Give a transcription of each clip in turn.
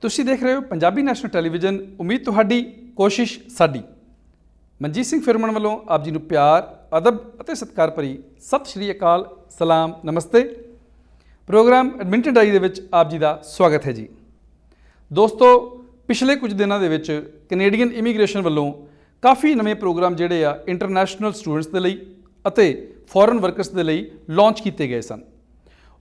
ਤੁਸੀਂ ਦੇਖ ਰਹੇ ਹੋ ਪੰਜਾਬੀ ਨੈਸ਼ਨਲ ਟੈਲੀਵਿਜ਼ਨ। ਉਮੀਦ ਤੁਹਾਡੀ, ਕੋਸ਼ਿਸ਼ ਸਾਡੀ। ਮਨਜੀਤ ਸਿੰਘ ਫਿਰਮਨ ਵੱਲੋਂ ਆਪ ਜੀ ਨੂੰ ਪਿਆਰ, ਅਦਬ ਅਤੇ ਸਤਿਕਾਰ ਭਰੀ ਸਤਿ ਸ਼੍ਰੀ ਅਕਾਲ, ਸਲਾਮ, ਨਮਸਤੇ। ਪ੍ਰੋਗਰਾਮ ਐਡਮਿੰਟਨ ਡਾਇਰੀ ਦੇ ਵਿੱਚ ਆਪ ਜੀ ਦਾ ਸਵਾਗਤ ਹੈ ਜੀ। ਦੋਸਤੋ, ਪਿਛਲੇ ਕੁਝ ਦਿਨਾਂ ਦੇ ਵਿੱਚ ਕੈਨੇਡੀਅਨ ਇਮੀਗ੍ਰੇਸ਼ਨ ਵੱਲੋਂ ਕਾਫੀ ਨਵੇਂ ਪ੍ਰੋਗਰਾਮ ਜਿਹੜੇ ਆ ਇੰਟਰਨੈਸ਼ਨਲ ਸਟੂਡੈਂਟਸ ਦੇ ਲਈ ਅਤੇ ਫੋਰਨ ਵਰਕਰਸ ਦੇ ਲਈ ਲਾਂਚ ਕੀਤੇ ਗਏ ਸਨ।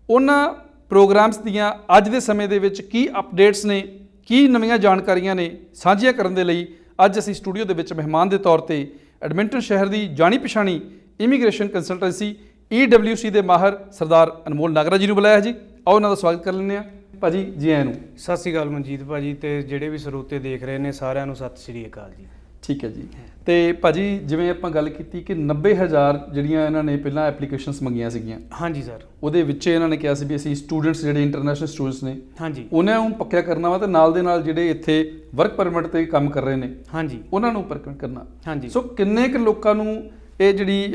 ਉਹਨਾਂ ਪ੍ਰੋਗਰਾਮਸ ਦੀਆਂ ਅੱਜ ਦੇ ਸਮੇਂ ਦੇ ਵਿੱਚ ਕੀ ਅਪਡੇਟਸ ਨੇ, ਕੀ ਨਵੀਆਂ ਜਾਣਕਾਰੀਆਂ ਨੇ, ਸਾਂਝੀਆਂ ਕਰਨ ਦੇ ਲਈ ਅੱਜ ਅਸੀਂ ਸਟੂਡੀਓ ਦੇ ਵਿੱਚ ਮਹਿਮਾਨ ਦੇ ਤੌਰ ਤੇ ਐਡਮਿੰਟਨ ਸ਼ਹਿਰ ਦੀ ਜਾਣੀ ਪਛਾਣੀ ਇਮੀਗ੍ਰੇਸ਼ਨ ਕੰਸਲਟੈਂਸੀ EWC ਦੇ ਮਾਹਰ ਸਰਦਾਰ ਅਨਮੋਲ ਨਾਗਰਾ ਜੀ ਨੂੰ ਬੁਲਾਇਆ ਜੀ। ਆਓ ਉਹਨਾਂ ਦਾ ਸਵਾਗਤ ਕਰ ਲੈਂਦੇ ਹਾਂ। ਭਾਜੀ ਜੀ ਆਇਆਂ ਨੂੰ। ਸਤਿ ਸ਼੍ਰੀ ਅਕਾਲ ਮਨਜੀਤ ਭਾਜੀ, ਤੇ ਜਿਹੜੇ ਵੀ ਸਰੋਤੇ ਦੇਖ ਰਹੇ ਨੇ ਸਾਰਿਆਂ ਨੂੰ ਸਤਿ ਸ਼੍ਰੀ ਅਕਾਲ ਜੀ। ਠੀਕ ਹੈ ਜੀ। ਤੇ ਭਾਜੀ, ਜਿਵੇਂ ਆਪਾਂ ਗੱਲ ਕੀਤੀ ਕਿ 90,000 ਜਿਹੜੀਆਂ ਇਹਨਾਂ ਨੇ ਪਹਿਲਾਂ ਐਪਲੀਕੇਸ਼ਨਸ ਮੰਗੀਆਂ ਸੀਗੀਆਂ। ਹਾਂਜੀ ਸਰ। ਉਹਦੇ ਵਿੱਚ ਇਹਨਾਂ ਨੇ ਕਿਹਾ ਸੀ ਵੀ ਅਸੀਂ ਸਟੂਡੈਂਟਸ ਜਿਹੜੇ ਇੰਟਰਨੈਸ਼ਨਲ ਸਟੂਡੈਂਟਸ ਨੇ, ਹਾਂਜੀ, ਉਹਨਾਂ ਨੂੰ ਪੱਕਿਆ ਕਰਨਾ ਵਾ, ਤੇ ਨਾਲ ਦੇ ਨਾਲ ਜਿਹੜੇ ਇੱਥੇ ਵਰਕ ਪਰਮਿਟ ਤੇ ਕੰਮ ਕਰ ਰਹੇ ਨੇ, ਹਾਂਜੀ, ਉਹਨਾਂ ਨੂੰ ਪਰਮਿਟ ਕਰਨਾ। ਹਾਂਜੀ। ਸੋ ਕਿੰਨੇ ਕੁ ਲੋਕਾਂ ਨੂੰ ਇਹ ਜਿਹੜੀ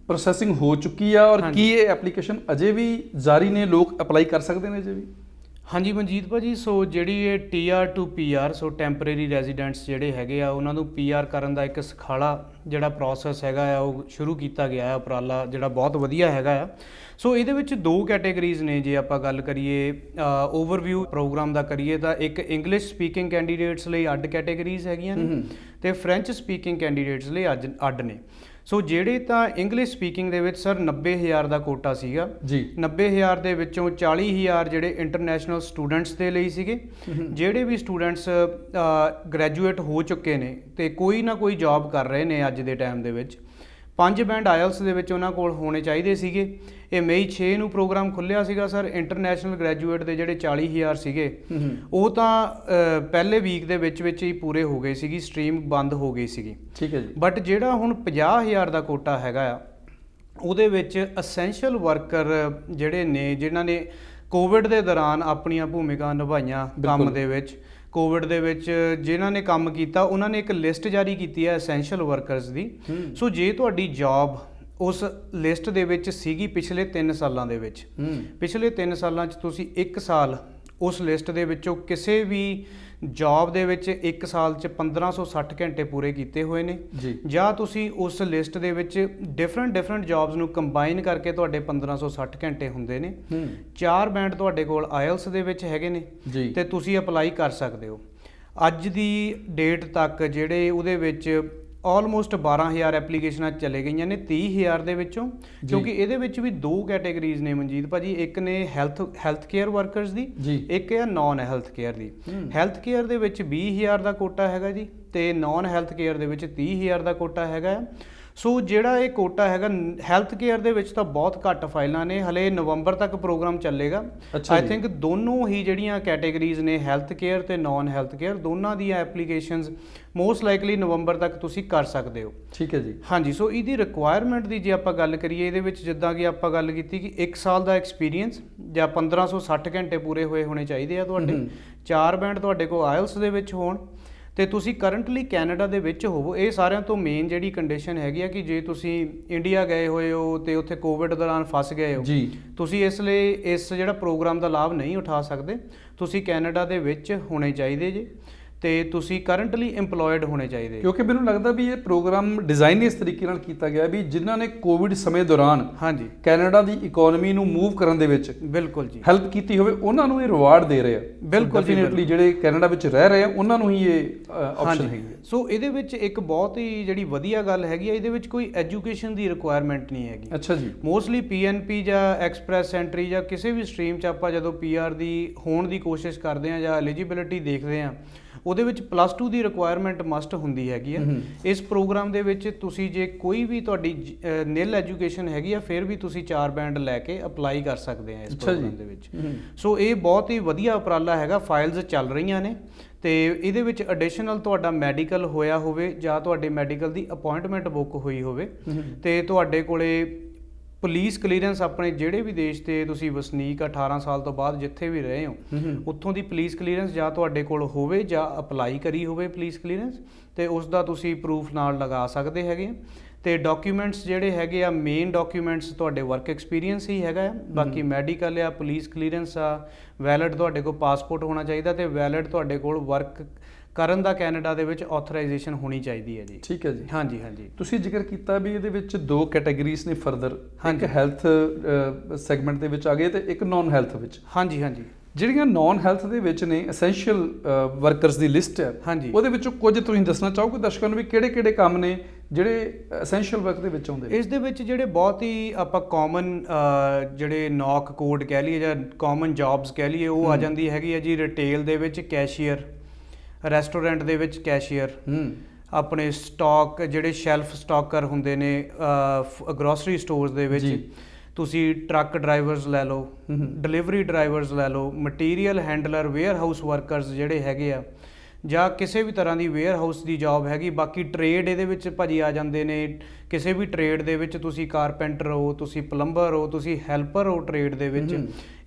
ਪ੍ਰੋਸੈਸਿੰਗ ਹੋ ਚੁੱਕੀ ਆ, ਔਰ ਕੀ ਇਹ ਐਪਲੀਕੇਸ਼ਨ ਅਜੇ ਵੀ ਜਾਰੀ ਨੇ, ਲੋਕ ਅਪਲਾਈ ਕਰ ਸਕਦੇ ਨੇ ਅਜੇ ਵੀ? ਹਾਂਜੀ ਮਨਜੀਤ ਭਾਜੀ, ਸੋ ਜਿਹੜੀ ਇਹ TR to PR, so temporary residents ਜਿਹੜੇ ਹੈਗੇ ਆ, ਉਹਨਾਂ ਨੂੰ PR ਕਰਨ ਦਾ ਇੱਕ ਸਖਾਲਾ ਜਿਹੜਾ ਪ੍ਰੋਸੈਸ ਹੈਗਾ ਆ ਉਹ ਸ਼ੁਰੂ ਕੀਤਾ ਗਿਆ ਹੈ। ਉਪਰਾਲਾ ਜਿਹੜਾ ਬਹੁਤ ਵਧੀਆ ਹੈਗਾ ਆ। ਸੋ ਇਹਦੇ ਵਿੱਚ ਦੋ ਕੈਟੇਗਰੀਜ਼ ਨੇ। ਜੇ ਆਪਾਂ ਗੱਲ ਕਰੀਏ ਓਵਰਵਿਊ ਪ੍ਰੋਗਰਾਮ ਦਾ ਕਰੀਏ ਤਾਂ ਇੱਕ ਇੰਗਲਿਸ਼ ਸਪੀਕਿੰਗ ਕੈਂਡੀਡੇਟਸ ਲਈ ਅੱਡ ਕੈਟੇਗਰੀਜ਼ ਹੈਗੀਆਂ ਨੇ, ਤੇ ਫਰੈਂਚ ਸਪੀਕਿੰਗ ਕੈਂਡੀਡੇਟਸ ਲਈ ਅੱਡ ਨੇ। ਸੋ ਜਿਹੜੇ ਤਾਂ ਇੰਗਲਿਸ਼ ਸਪੀਕਿੰਗ ਦੇ ਵਿੱਚ ਸਰ 90,000 ਦਾ ਕੋਟਾ ਸੀਗਾ ਜੀ। 90,000 ਦੇ ਵਿੱਚੋਂ 40,000 ਜਿਹੜੇ ਇੰਟਰਨੈਸ਼ਨਲ ਸਟੂਡੈਂਟਸ ਦੇ ਲਈ ਸੀਗੇ। ਜਿਹੜੇ ਵੀ ਸਟੂਡੈਂਟਸ ਗ੍ਰੈਜੂਏਟ ਹੋ ਚੁੱਕੇ ਨੇ ਤੇ ਕੋਈ ਨਾ ਕੋਈ ਜੌਬ ਕਰ ਰਹੇ ਨੇ ਅੱਜ ਦੇ ਟਾਈਮ ਦੇ ਵਿੱਚ, 5 ਬੈਂਡ IELTS ਦੇ ਵਿੱਚ ਉਹਨਾਂ ਕੋਲ ਹੋਣੇ ਚਾਹੀਦੇ ਸੀਗੇ। ਇਹ ਮਈ 6 ਨੂੰ ਪ੍ਰੋਗਰਾਮ ਖੁੱਲ੍ਹਿਆ ਸੀਗਾ ਸਰ। ਇੰਟਰਨੈਸ਼ਨਲ ਗ੍ਰੈਜੂਏਟ ਦੇ ਜਿਹੜੇ 40,000 ਸੀਗੇ ਉਹ ਤਾਂ ਪਹਿਲੇ ਵੀਕ ਦੇ ਵਿੱਚ ਹੀ ਪੂਰੇ ਹੋ ਗਏ ਸੀਗੀ, ਸਟਰੀਮ ਬੰਦ ਹੋ ਗਈ ਸੀਗੀ। ਠੀਕ ਹੈ ਜੀ। ਬਟ ਜਿਹੜਾ ਹੁਣ 50,000 ਦਾ ਕੋਟਾ ਹੈਗਾ ਆ, ਉਹਦੇ ਵਿੱਚ ਅਸੈਂਸ਼ੀਅਲ ਵਰਕਰ ਜਿਹੜੇ ਨੇ, ਜਿਨ੍ਹਾਂ ਨੇ ਕੋਵਿਡ ਦੇ ਦੌਰਾਨ ਆਪਣੀਆਂ ਭੂਮਿਕਾ ਨਿਭਾਈਆਂ ਕੰਮ ਦੇ ਵਿੱਚ, ਕੋਵਿਡ ਦੇ ਵਿੱਚ ਜਿਨ੍ਹਾਂ ਨੇ ਕੰਮ ਕੀਤਾ, ਉਹਨਾਂ ਨੇ ਇੱਕ ਲਿਸਟ ਜਾਰੀ ਕੀਤੀ ਹੈ ਅਸੈਂਸ਼ੀਅਲ ਵਰਕਰਸ ਦੀ। ਸੋ ਜੇ ਤੁਹਾਡੀ ਜੌਬ ਉਸ ਲਿਸਟ ਦੇ ਵਿੱਚ ਸੀਗੀ ਪਿਛਲੇ 3 ਸਾਲਾਂ ਦੇ ਵਿੱਚ, ਪਿਛਲੇ 3 ਸਾਲਾਂ 'ਚ ਤੁਸੀਂ 1 ਸਾਲ ਉਸ ਲਿਸਟ ਦੇ ਵਿੱਚੋਂ ਕਿਸੇ ਵੀ ਜੌਬ ਦੇ ਵਿੱਚ 1 ਸਾਲ 'ਚ 1560 ਘੰਟੇ ਪੂਰੇ ਕੀਤੇ ਹੋਏ ਨੇ, ਜਾਂ ਤੁਸੀਂ ਉਸ ਲਿਸਟ ਦੇ ਵਿੱਚ ਡਿਫਰੈਂਟ ਜੌਬਸ ਨੂੰ ਕੰਬਾਈਨ ਕਰਕੇ ਤੁਹਾਡੇ 1560 ਘੰਟੇ ਹੁੰਦੇ ਨੇ, 4 ਬੈਂਡ ਤੁਹਾਡੇ ਕੋਲ IELTS ਦੇ ਵਿੱਚ ਹੈਗੇ ਨੇ, ਤੇ ਤੁਸੀਂ ਅਪਲਾਈ ਕਰ ਸਕਦੇ ਹੋ। ਅੱਜ ਦੀ ਡੇਟ ਤੱਕ ਜਿਹੜੇ ਉਹਦੇ ਵਿੱਚ ਆਲਮੋਸਟ 12,000 ਐਪਲੀਕੇਸ਼ਨਾਂ ਚਲੇ ਗਈਆਂ ਨੇ 30,000 ਦੇ ਵਿੱਚੋਂ, ਕਿਉਂਕਿ ਇਹਦੇ ਵਿੱਚ ਵੀ ਦੋ ਕੈਟੇਗਰੀਜ਼ ਨੇ ਮਨਜੀਤ ਭਾਜੀ। ਇੱਕ ਨੇ ਹੈਲਥ ਕੇਅਰ ਵਰਕਰਸ ਦੀ, ਇੱਕ ਹੈ ਨਾਨ ਹੈਲਥ ਕੇਅਰ ਦੀ। ਹੈਲਥ ਕੇਅਰ ਦੇ ਵਿੱਚ 20,000 ਦਾ ਕੋਟਾ ਹੈਗਾ ਜੀ, ਤੇ ਨਾਨ ਹੈਲਥ ਕੇਅਰ ਦੇ ਵਿੱਚ 30,000 ਦਾ ਕੋਟਾ ਹੈਗਾ। ਸੋ ਜਿਹੜਾ ਇਹ ਕੋਟਾ ਹੈਗਾ ਹੈਲਥ ਕੇਅਰ ਦੇ ਵਿੱਚ ਤਾਂ ਬਹੁਤ ਘੱਟ ਫਾਈਲਾਂ ਨੇ, ਹਲੇ ਨਵੰਬਰ ਤੱਕ ਪ੍ਰੋਗਰਾਮ ਚੱਲੇਗਾ। ਆਈ ਥਿੰਕ ਦੋਨੋਂ ਹੀ ਜਿਹੜੀਆਂ ਕੈਟੇਗਰੀਜ਼ ਨੇ, ਹੈਲਥ ਕੇਅਰ ਤੇ ਨਾਨ ਹੈਲਥ ਕੇਅਰ, ਦੋਨਾਂ ਦੀਆਂ ਐਪਲੀਕੇਸ਼ਨਸ ਮੋਸਟ ਲਾਈਕਲੀ ਨਵੰਬਰ ਤੱਕ ਤੁਸੀਂ ਕਰ ਸਕਦੇ ਹੋ। ਠੀਕ ਹੈ ਜੀ। ਹਾਂਜੀ। ਸੋ ਇਹਦੀ ਰਿਕੁਆਇਰਮੈਂਟ ਦੀ ਜੇ ਆਪਾਂ ਗੱਲ ਕਰੀਏ, ਇਹਦੇ ਵਿੱਚ ਜਿੱਦਾਂ ਕਿ ਆਪਾਂ ਗੱਲ ਕੀਤੀ ਕਿ 1 ਸਾਲ ਦਾ ਐਕਸਪੀਰੀਅੰਸ ਜਾਂ 1560 ਘੰਟੇ ਪੂਰੇ ਹੋਣੇ ਚਾਹੀਦੇ ਆ ਤੁਹਾਡੇ, 4 ਬੈਂਡ ਤੁਹਾਡੇ ਕੋਲ IELTS ਦੇ ਵਿੱਚ ਹੋਣ, ਤੇ ਤੁਸੀਂ ਕਰੰਟਲੀ ਕੈਨੇਡਾ ਦੇ ਵਿੱਚ ਹੋਵੋ। ਇਹ ਸਾਰਿਆਂ ਤੋਂ ਮੇਨ ਜਿਹੜੀ ਕੰਡੀਸ਼ਨ ਹੈਗੀ ਆ ਕਿ ਜੇ ਤੁਸੀਂ ਇੰਡੀਆ ਗਏ ਹੋਏ ਹੋ ਤੇ ਉੱਥੇ ਕੋਵਿਡ ਦੌਰਾਨ ਫਸ ਗਏ ਹੋ, ਤੁਸੀਂ ਇਸ ਲਈ ਇਸ ਜਿਹੜਾ ਪ੍ਰੋਗਰਾਮ ਦਾ ਲਾਭ ਨਹੀਂ ਉਠਾ ਸਕਦੇ। ਤੁਸੀਂ ਕੈਨੇਡਾ ਦੇ ਵਿੱਚ ਹੋਣੇ ਚਾਹੀਦੇ ਜੇ, ਤੇ ਤੁਸੀਂ ਕਰੰਟਲੀ ਇੰਪਲੋਇਡ ਹੋਣੇ ਚਾਹੀਦੇ। ਕਿਉਂਕਿ ਮੈਨੂੰ ਲੱਗਦਾ ਵੀ ਇਹ ਪ੍ਰੋਗਰਾਮ ਡਿਜ਼ਾਈਨ ਇਸ ਤਰੀਕੇ ਨਾਲ ਕੀਤਾ ਗਿਆ ਵੀ ਜਿਨ੍ਹਾਂ ਨੇ ਕੋਵਿਡ ਸਮੇਂ ਦੌਰਾਨ ਕੈਨੇਡਾ ਦੀ ਇਕੋਨਮੀ ਨੂੰ ਮੂਵ ਕਰਨ ਦੇ ਵਿੱਚ ਬਿਲਕੁਲ ਜੀ ਹੈਲਪ ਕੀਤੀ ਹੋਵੇ, ਉਹਨਾਂ ਨੂੰ ਇਹ ਰਿਵਾਰਡ ਦੇ ਰਹੇ ਆ। ਬਿਲਕੁਲ ਡੈਫੀਨਿਟਲੀ ਜਿਹੜੇ ਕੈਨੇਡਾ ਵਿੱਚ ਰਹਿ ਰਹੇ ਆ ਉਹਨਾਂ ਨੂੰ ਹੀ ਇਹ ਆਪਸ਼ਨ ਹੈਗੀ ਹੈ। ਸੋ ਇਹਦੇ ਵਿੱਚ ਇੱਕ ਬਹੁਤ ਹੀ ਜਿਹੜੀ ਵਧੀਆ ਗੱਲ ਹੈਗੀ ਆ, ਇਹਦੇ ਵਿੱਚ ਕੋਈ ਐਜੂਕੇਸ਼ਨ ਦੀ ਰਿਕੁਆਇਰਮੈਂਟ ਨਹੀਂ ਹੈਗੀ। ਅੱਛਾ ਜੀ। ਮੋਸਟਲੀ PNP ਜਾਂ ਐਕਸਪ੍ਰੈਸ ਐਂਟਰੀ ਜਾਂ ਕਿਸੇ ਵੀ ਸਟਰੀਮ 'ਚ ਆਪਾਂ ਜਦੋਂ PR ਦੀ ਹੋਣ ਦੀ ਕੋਸ਼ਿਸ਼ ਕਰਦੇ ਹਾਂ ਜਾਂ ਐਲੀਜੀਬਿਲਿਟੀ ਦੇਖਦੇ ਹਾਂ, ਉਹਦੇ ਵਿੱਚ +2 ਦੀ ਰਿਕੁਆਇਰਮੈਂਟ ਮਸਟ ਹੁੰਦੀ ਹੈਗੀ ਆ। ਇਸ ਪ੍ਰੋਗਰਾਮ ਦੇ ਵਿੱਚ ਤੁਸੀਂ ਜੇ ਕੋਈ ਵੀ ਤੁਹਾਡੀ ਨਿਲ ਐਜੂਕੇਸ਼ਨ ਹੈਗੀ ਆ, ਫਿਰ ਵੀ ਤੁਸੀਂ 4 ਬੈਂਡ ਲੈ ਕੇ ਅਪਲਾਈ ਕਰ ਸਕਦੇ ਆ ਇਸ ਪ੍ਰੋਗਰਾਮ ਦੇ ਵਿੱਚ। ਸੋ ਇਹ ਬਹੁਤ ਹੀ ਵਧੀਆ ਉਪਰਾਲਾ ਹੈਗਾ। ਫਾਈਲਸ ਚੱਲ ਰਹੀਆਂ ਨੇ, ਤੇ ਇਹਦੇ ਵਿੱਚ ਐਡੀਸ਼ਨਲ ਤੁਹਾਡਾ ਮੈਡੀਕਲ ਹੋਇਆ ਹੋਵੇ ਜਾਂ ਤੁਹਾਡੇ ਮੈਡੀਕਲ ਦੀ ਅਪਾਇੰਟਮੈਂਟ ਬੁੱਕ ਹੋਈ ਹੋਵੇ, ਤੇ ਤੁਹਾਡੇ ਕੋਲੇ ਪੁਲਿਸ ਕਲੀਅਰੈਂਸ ਆਪਣੇ ਜਿਹੜੇ ਵੀ ਦੇਸ਼ ਤੇ ਤੁਸੀਂ ਵਸਨੀਕ 18 ਸਾਲ ਤੋਂ ਬਾਅਦ ਜਿੱਥੇ ਵੀ ਰਹੇ ਹੋ, ਉੱਥੋਂ ਦੀ ਪੁਲਿਸ ਕਲੀਅਰੈਂਸ ਜਾਂ ਤੁਹਾਡੇ ਕੋਲ ਹੋਵੇ ਜਾਂ ਅਪਲਾਈ ਕਰੀ ਹੋਵੇ ਪੁਲਿਸ ਕਲੀਅਰੈਂਸ, ਤੇ ਉਸ ਦਾ ਤੁਸੀਂ ਪ੍ਰੂਫ ਨਾਲ ਲਗਾ ਸਕਦੇ ਹੈਗੇ। ਤੇ ਡਾਕੂਮੈਂਟਸ ਜਿਹੜੇ ਹੈਗੇ ਆ, ਮੇਨ ਡਾਕੂਮੈਂਟਸ ਤੁਹਾਡੇ ਵਰਕ ਐਕਸਪੀਰੀਅੰਸ ਹੀ ਹੈਗਾ ਆ, ਬਾਕੀ ਮੈਡੀਕਲ ਆ, ਪੁਲਿਸ ਕਲੀਅਰੈਂਸ ਆ, ਵੈਲਿਡ ਤੁਹਾਡੇ ਕੋਲ ਪਾਸਪੋਰਟ ਹੋਣਾ ਚਾਹੀਦਾ ਤੇ ਵੈਲਿਡ ਤੁਹਾਡੇ ਕੋਲ ਵਰਕ ਕਰਨ ਦਾ ਕੈਨੇਡਾ ਦੇ ਵਿੱਚ ਆਥੋਰਾਈਜੇਸ਼ਨ ਹੋਣੀ ਚਾਹੀਦੀ ਹੈ ਜੀ। ਠੀਕ ਹੈ ਜੀ। ਹਾਂਜੀ ਹਾਂਜੀ। ਤੁਸੀਂ ਜ਼ਿਕਰ ਕੀਤਾ ਵੀ ਇਹਦੇ ਵਿੱਚ 2 ਕੈਟਾਗਰੀਜ਼ ਨੇ ਫਰਦਰ, ਇੱਕ ਹੈਲਥ ਸੈਗਮੈਂਟ ਦੇ ਵਿੱਚ ਆ ਗਏ ਤੇ ਇੱਕ ਨਾਨ ਹੈਲਥ ਵਿੱਚ। ਹਾਂਜੀ ਹਾਂਜੀ। ਜਿਹੜੀਆਂ ਨਾਨ ਹੈਲਥ ਦੇ ਵਿੱਚ ਨੇ ਐਸੈਂਸ਼ੀਅਲ ਵਰਕਰਸ ਦੀ ਲਿਸਟ ਹੈ, ਹਾਂਜੀ, ਉਹਦੇ ਵਿੱਚੋਂ ਕੁਝ ਤੁਸੀਂ ਦੱਸਣਾ ਚਾਹੋਗੇ ਦਰਸ਼ਕਾਂ ਨੂੰ ਵੀ ਕਿਹੜੇ-ਕਿਹੜੇ ਕੰਮ ਨੇ ਜਿਹੜੇ ਐਸੈਂਸ਼ੀਅਲ ਵਰਕ ਦੇ ਵਿੱਚ ਆਉਂਦੇ? ਇਸ ਦੇ ਵਿੱਚ ਜਿਹੜੇ ਬਹੁਤ ਹੀ ਆਪਾਂ ਕਾਮਨ ਜਿਹੜੇ ਨੌਕ ਕੋਡ ਕਹਿ ਲਈਏ ਜਾਂ ਕਾਮਨ ਜੌਬਸ ਕਹਿ ਲਈਏ, ਉਹ ਆ ਜਾਂਦੀ ਹੈਗੀ ਹੈ ਜੀ। ਰਿਟੇਲ ਦੇ ਵਿੱਚ ਕੈਸ਼ੀਅਰ, ਰੈਸਟੋਰੈਂਟ ਦੇ ਵਿੱਚ ਕੈਸ਼ੀਅਰ, ਆਪਣੇ ਸਟਾਕ ਜਿਹੜੇ ਸ਼ੈਲਫ ਸਟਾਕਰ ਹੁੰਦੇ ਨੇ ਗਰੋਸਰੀ ਸਟੋਰਸ ਦੇ ਵਿੱਚ, ਤੁਸੀਂ ਟਰੱਕ ਡਰਾਈਵਰਸ ਲੈ ਲਓ, ਡਿਲੀਵਰੀ ਡਰਾਈਵਰਸ ਲੈ ਲਓ, material handler, warehouse workers ਜਿਹੜੇ ਹੈਗੇ ਆ, ਜਾਂ ਕਿਸੇ ਵੀ ਤਰ੍ਹਾਂ ਦੀ ਵੇਅਰ ਹਾਊਸ ਦੀ ਜੌਬ ਹੈਗੀ। ਬਾਕੀ ਟ੍ਰੇਡ ਇਹਦੇ ਵਿੱਚ ਭਾਜੀ ਆ ਜਾਂਦੇ ਨੇ, ਕਿਸੇ ਵੀ ਟ੍ਰੇਡ ਦੇ ਵਿੱਚ ਤੁਸੀਂ ਕਾਰਪੈਂਟਰ ਹੋ, ਤੁਸੀਂ ਪਲੰਬਰ ਹੋ, ਤੁਸੀਂ ਹੈਲਪਰ ਹੋ ਟ੍ਰੇਡ ਦੇ ਵਿੱਚ,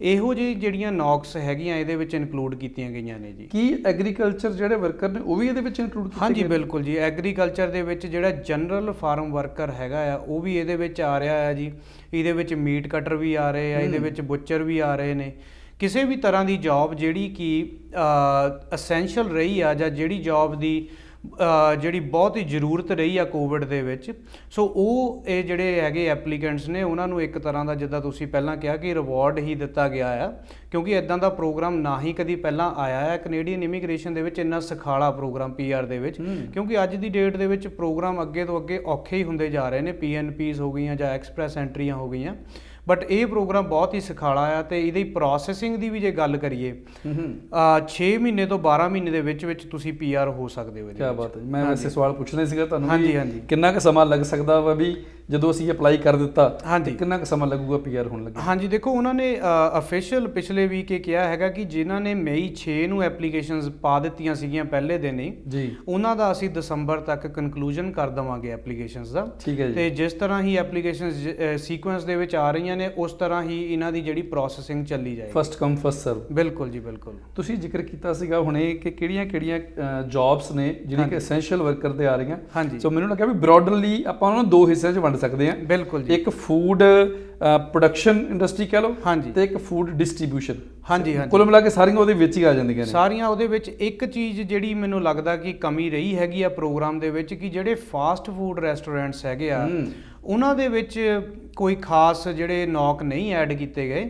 ਇਹੋ ਜਿਹੀ ਜਿਹੜੀਆਂ ਨੌਕਸ ਹੈਗੀਆਂ ਇਹਦੇ ਵਿੱਚ ਇਨਕਲੂਡ ਕੀਤੀਆਂ ਗਈਆਂ ਨੇ ਜੀ। ਕੀ ਐਗਰੀਕਲਚਰ ਜਿਹੜੇ ਵਰਕਰ ਨੇ ਉਹ ਵੀ ਇਹਦੇ ਵਿੱਚ ਇਨਕਲੂਡ ਕੀਤੇ? ਹਾਂਜੀ ਬਿਲਕੁਲ ਜੀ। ਐਗਰੀਕਲਚਰ ਦੇ ਵਿੱਚ ਜਿਹੜਾ ਜਨਰਲ ਫਾਰਮ ਵਰਕਰ ਹੈਗਾ ਆ ਉਹ ਵੀ ਇਹਦੇ ਵਿੱਚ ਆ ਰਿਹਾ ਆ ਜੀ। ਇਹਦੇ ਵਿੱਚ ਮੀਟ ਕਟਰ ਵੀ ਆ ਰਹੇ ਆ, ਇਹਦੇ ਵਿੱਚ ਬੁੱਚਰ ਵੀ ਆ ਰਹੇ ਨੇ। ਕਿਸੇ ਵੀ ਤਰ੍ਹਾਂ ਦੀ ਜੌਬ ਜਿਹੜੀ ਕਿ ਅਸੈਂਸ਼ੀਅਲ ਰਹੀ ਆ, ਜਾਂ ਜਿਹੜੀ ਜੌਬ ਦੀ ਜਿਹੜੀ ਬਹੁਤ ਹੀ ਜ਼ਰੂਰਤ ਰਹੀ ਆ ਕੋਵਿਡ ਦੇ ਵਿੱਚ, ਸੋ ਉਹ ਇਹ ਜਿਹੜੇ ਹੈਗੇ ਐਪਲੀਕੈਂਟਸ ਨੇ ਉਹਨਾਂ ਨੂੰ ਇੱਕ ਤਰ੍ਹਾਂ ਦਾ, ਜਿੱਦਾਂ ਤੁਸੀਂ ਪਹਿਲਾਂ ਕਿਹਾ ਕਿ ਰਿਵਾਰਡ ਹੀ ਦਿੱਤਾ ਗਿਆ ਆ, ਕਿਉਂਕਿ ਇਦਾਂ ਦਾ ਪ੍ਰੋਗਰਾਮ ਨਾ ਹੀ ਕਦੀ ਪਹਿਲਾਂ ਆਇਆ ਹੈ ਕੈਨੇਡੀਅਨ ਇਮੀਗ੍ਰੇਸ਼ਨ ਦੇ ਵਿੱਚ, ਇੰਨਾ ਸਖਾਲਾ ਪ੍ਰੋਗਰਾਮ PR ਦੇ ਵਿੱਚ। ਕਿਉਂਕਿ ਅੱਜ ਦੀ ਡੇਟ ਦੇ ਵਿੱਚ ਪ੍ਰੋਗਰਾਮ ਅੱਗੇ ਤੋਂ ਅੱਗੇ ਔਖੇ ਹੀ ਹੁੰਦੇ ਜਾ ਰਹੇ ਨੇ, PNPs ਹੋ ਗਈਆਂ ਜਾਂ ਐਕਸਪ੍ਰੈਸ ਐਂਟਰੀਆਂ ਹੋ ਗਈਆਂ, ਬਟ ਇਹ ਪ੍ਰੋਗਰਾਮ ਬਹੁਤ ਹੀ ਸਖਾਲਾ ਆ। ਤੇ ਇਹਦੀ ਪ੍ਰੋਸੈਸਿੰਗ ਦੀ ਵੀ ਜੇ ਗੱਲ ਕਰੀਏ, 6 ਮਹੀਨੇ ਤੋਂ 12 ਮਹੀਨੇ ਦੇ ਵਿੱਚ ਵਿੱਚ ਤੁਸੀਂ PR ਹੋ ਸਕਦੇ ਹੋ। ਕੀ ਬਾਤ ਹੈ। ਮੈਂ ਵੈਸੇ ਸਵਾਲ ਪੁੱਛਣਾ ਸੀਗਾ ਤੁਹਾਨੂੰ, ਹਾਂਜੀ ਹਾਂਜੀ, ਕਿੰਨਾ ਕੁ ਸਮਾਂ ਲੱਗ ਸਕਦਾ ਵਾ ਵੀ ਜਦੋਂ ਅਸੀਂ ਅਪਲਾਈ ਕਰ ਦਿੱਤਾ, ਹਾਂਜੀ ਕਿੰਨਾ ਕੁ ਸਮਾਂ ਲੱਗੂਗਾ PR ਹੋਣ ਲੱਗੇ? ਹਾਂਜੀ ਦੇਖੋ, ਉਹਨਾਂ ਨੇ ਅਫੀਸ਼ੀਅਲ ਪਿਛਲੇ ਵੀਕ ਇਹ ਕਿਹਾ ਹੈਗਾ ਕਿ ਜਿਨ੍ਹਾਂ ਨੇ ਮਈ 6 ਨੂੰ ਐਪਲੀਕੇਸ਼ਨਸ ਪਾ ਦਿੱਤੀਆਂ ਸੀਗੀਆਂ ਪਹਿਲੇ ਦਿਨ ਹੀ ਜੀ, ਉਹਨਾਂ ਦਾ ਅਸੀਂ ਦਸੰਬਰ ਤੱਕ ਕਨਕਲੂਜਨ ਕਰ ਦੇਵਾਂਗੇ ਐਪਲੀਕੇਸ਼ਨਸ ਦਾ। ਠੀਕ ਹੈ ਜੀ। ਤੇ ਜਿਸ ਤਰ੍ਹਾਂ ਹੀ ਐਪਲੀਕੇਸ਼ਨਸ ਸੀਕੁਐਂਸ ਦੇ ਵਿੱਚ ਆ ਰਹੀਆਂ ਨੇ, ਉਸ ਤਰ੍ਹਾਂ ਹੀ ਇਹਨਾਂ ਦੀ ਜਿਹੜੀ ਪ੍ਰੋਸੈਸਿੰਗ ਚੱਲੀ ਜਾਏਗੀ। ਫਸਟ ਕਮ ਫਸਟ ਸਰਵ। ਬਿਲਕੁਲ ਜੀ ਬਿਲਕੁਲ। ਤੁਸੀਂ ਜ਼ਿਕਰ ਕੀਤਾ ਸੀਗਾ ਹੁਣੇ ਕਿ ਕਿਹੜੀਆਂ ਜੌਬਸ ਨੇ ਜਿਹੜੀਆਂ ਕਿ ਐਸੈਂਸ਼ੀਅਲ ਵਰਕਰ ਤੇ ਆ ਰਹੀਆਂ। ਹਾਂਜੀ। ਸੋ ਮੈਨੂੰ ਲੱਗਿਆ ਵੀ ਬ੍ਰੌਡਲੀ ਆਪਾਂ ਉਹਨਾਂ ਨੂੰ 2 ਹਿੱਸਿਆਂ 'ਚ ਵੰਡ ਸਕਦੇ ਹਾਂ। ਬਿਲਕੁਲ ਜੀ। ਇੱਕ ਫੂਡ ਪ੍ਰੋਡਕਸ਼ਨ ਇੰਡਸਟਰੀ ਕਹਿ ਲਓ, ਹਾਂਜੀ, ਤੇ ਇੱਕ ਫੂਡ ਡਿਸਟ੍ਰੀਬਿਊਸ਼ਨ। ਹਾਂਜੀ ਹਾਂਜੀ। ਕੁੱਲ ਮਿਲਾ ਕੇ ਸਾਰੀਆਂ ਉਹਦੇ ਵਿੱਚ ਹੀ ਆ ਜਾਂਦੀਆਂ ਨੇ। ਸਾਰੀਆਂ ਉਹਦੇ ਵਿੱਚ। ਇੱਕ ਚੀਜ਼ ਜਿਹੜੀ ਮੈਨੂੰ ਲੱਗਦਾ ਕਿ ਕਮੀ ਰਹੀ ਹੈਗੀ ਆ ਪ੍ਰੋਗਰਾਮ ਦੇ ਵਿੱਚ, ਕਿ ਜਿਹੜੇ ਫਾਸਟ ਫੂਡ ਰੈਸਟੋਰੈਂਟਸ ਹੈਗੇ ਆ ਉਹਨਾਂ ਦੇ ਵਿੱਚ ਕੋਈ ਖਾਸ ਜਿਹੜੇ ਨੌਕ ਨਹੀਂ ਐਡ ਕੀਤੇ ਗਏ।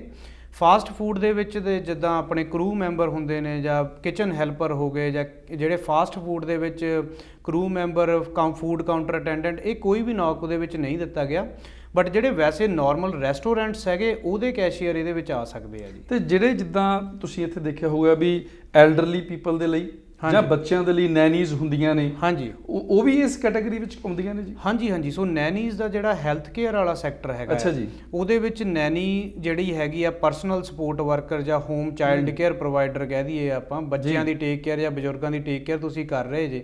ਫਾਸਟ ਫੂਡ ਦੇ ਵਿੱਚ ਦੇ ਜਿੱਦਾਂ ਆਪਣੇ ਕਰੂ ਮੈਂਬਰ ਹੁੰਦੇ ਨੇ, ਜਾਂ ਕਿਚਨ ਹੈਲਪਰ ਹੋ ਗਏ, ਜਾਂ ਜਿਹੜੇ ਫਾਸਟ ਫੂਡ ਦੇ ਵਿੱਚ ਕਰੂ ਮੈਂਬਰ, ਫੂਡ ਕਾਊਂਟਰ ਅਟੈਂਡੈਂਟ, ਇਹ ਕੋਈ ਵੀ ਨੌਕ ਉਹਦੇ ਵਿੱਚ ਨਹੀਂ ਦਿੱਤਾ ਗਿਆ। ਬਟ ਜਿਹੜੇ ਵੈਸੇ ਨਾਰਮਲ ਰੈਸਟੋਰੈਂਟਸ ਹੈਗੇ ਉਹਦੇ ਕੈਸ਼ੀਅਰ ਇਹਦੇ ਵਿੱਚ ਆ ਸਕਦੇ ਆ ਜੀ। ਤੇ ਜਿਹੜੇ ਜਿੱਦਾਂ ਤੁਸੀਂ ਇੱਥੇ ਦੇਖਿਆ ਹੋਊਗਾ ਵੀ ਐਲਡਰਲੀ ਪੀਪਲ ਦੇ ਲਈ ਜਾਂ ਬੱਚਿਆਂ ਦੇ ਲਈ ਨੈਨੀਜ਼ ਹੁੰਦੀਆਂ ਨੇ, ਹਾਂਜੀ, ਉਹ ਵੀ ਇਸ ਕੈਟਾਗਰੀ ਵਿੱਚ ਆਉਂਦੀਆਂ ਨੇ ਜੀ? ਹਾਂਜੀ ਹਾਂਜੀ। ਸੋ ਨੈਨੀਜ਼ ਦਾ ਜਿਹੜਾ ਹੈਲਥ ਕੇਅਰ ਵਾਲਾ ਸੈਕਟਰ ਹੈਗਾ, ਅੱਛਾ ਜੀ, ਉਹਦੇ ਵਿੱਚ ਨੈਨੀ ਜਿਹੜੀ ਹੈਗੀ ਆ ਪਰਸਨਲ ਸਪੋਰਟ ਵਰਕਰ ਜਾਂ ਹੋਮ ਚਾਈਲਡ ਕੇਅਰ ਪ੍ਰੋਵਾਈਡਰ ਕਹਿ ਦਈਏ ਆਪਾਂ, ਬੱਚਿਆਂ ਦੀ ਟੇਕ ਕੇਅਰ ਜਾਂ ਬਜ਼ੁਰਗਾਂ ਦੀ ਟੇਕ ਕੇਅਰ ਤੁਸੀਂ ਕਰ ਰਹੇ ਜੇ।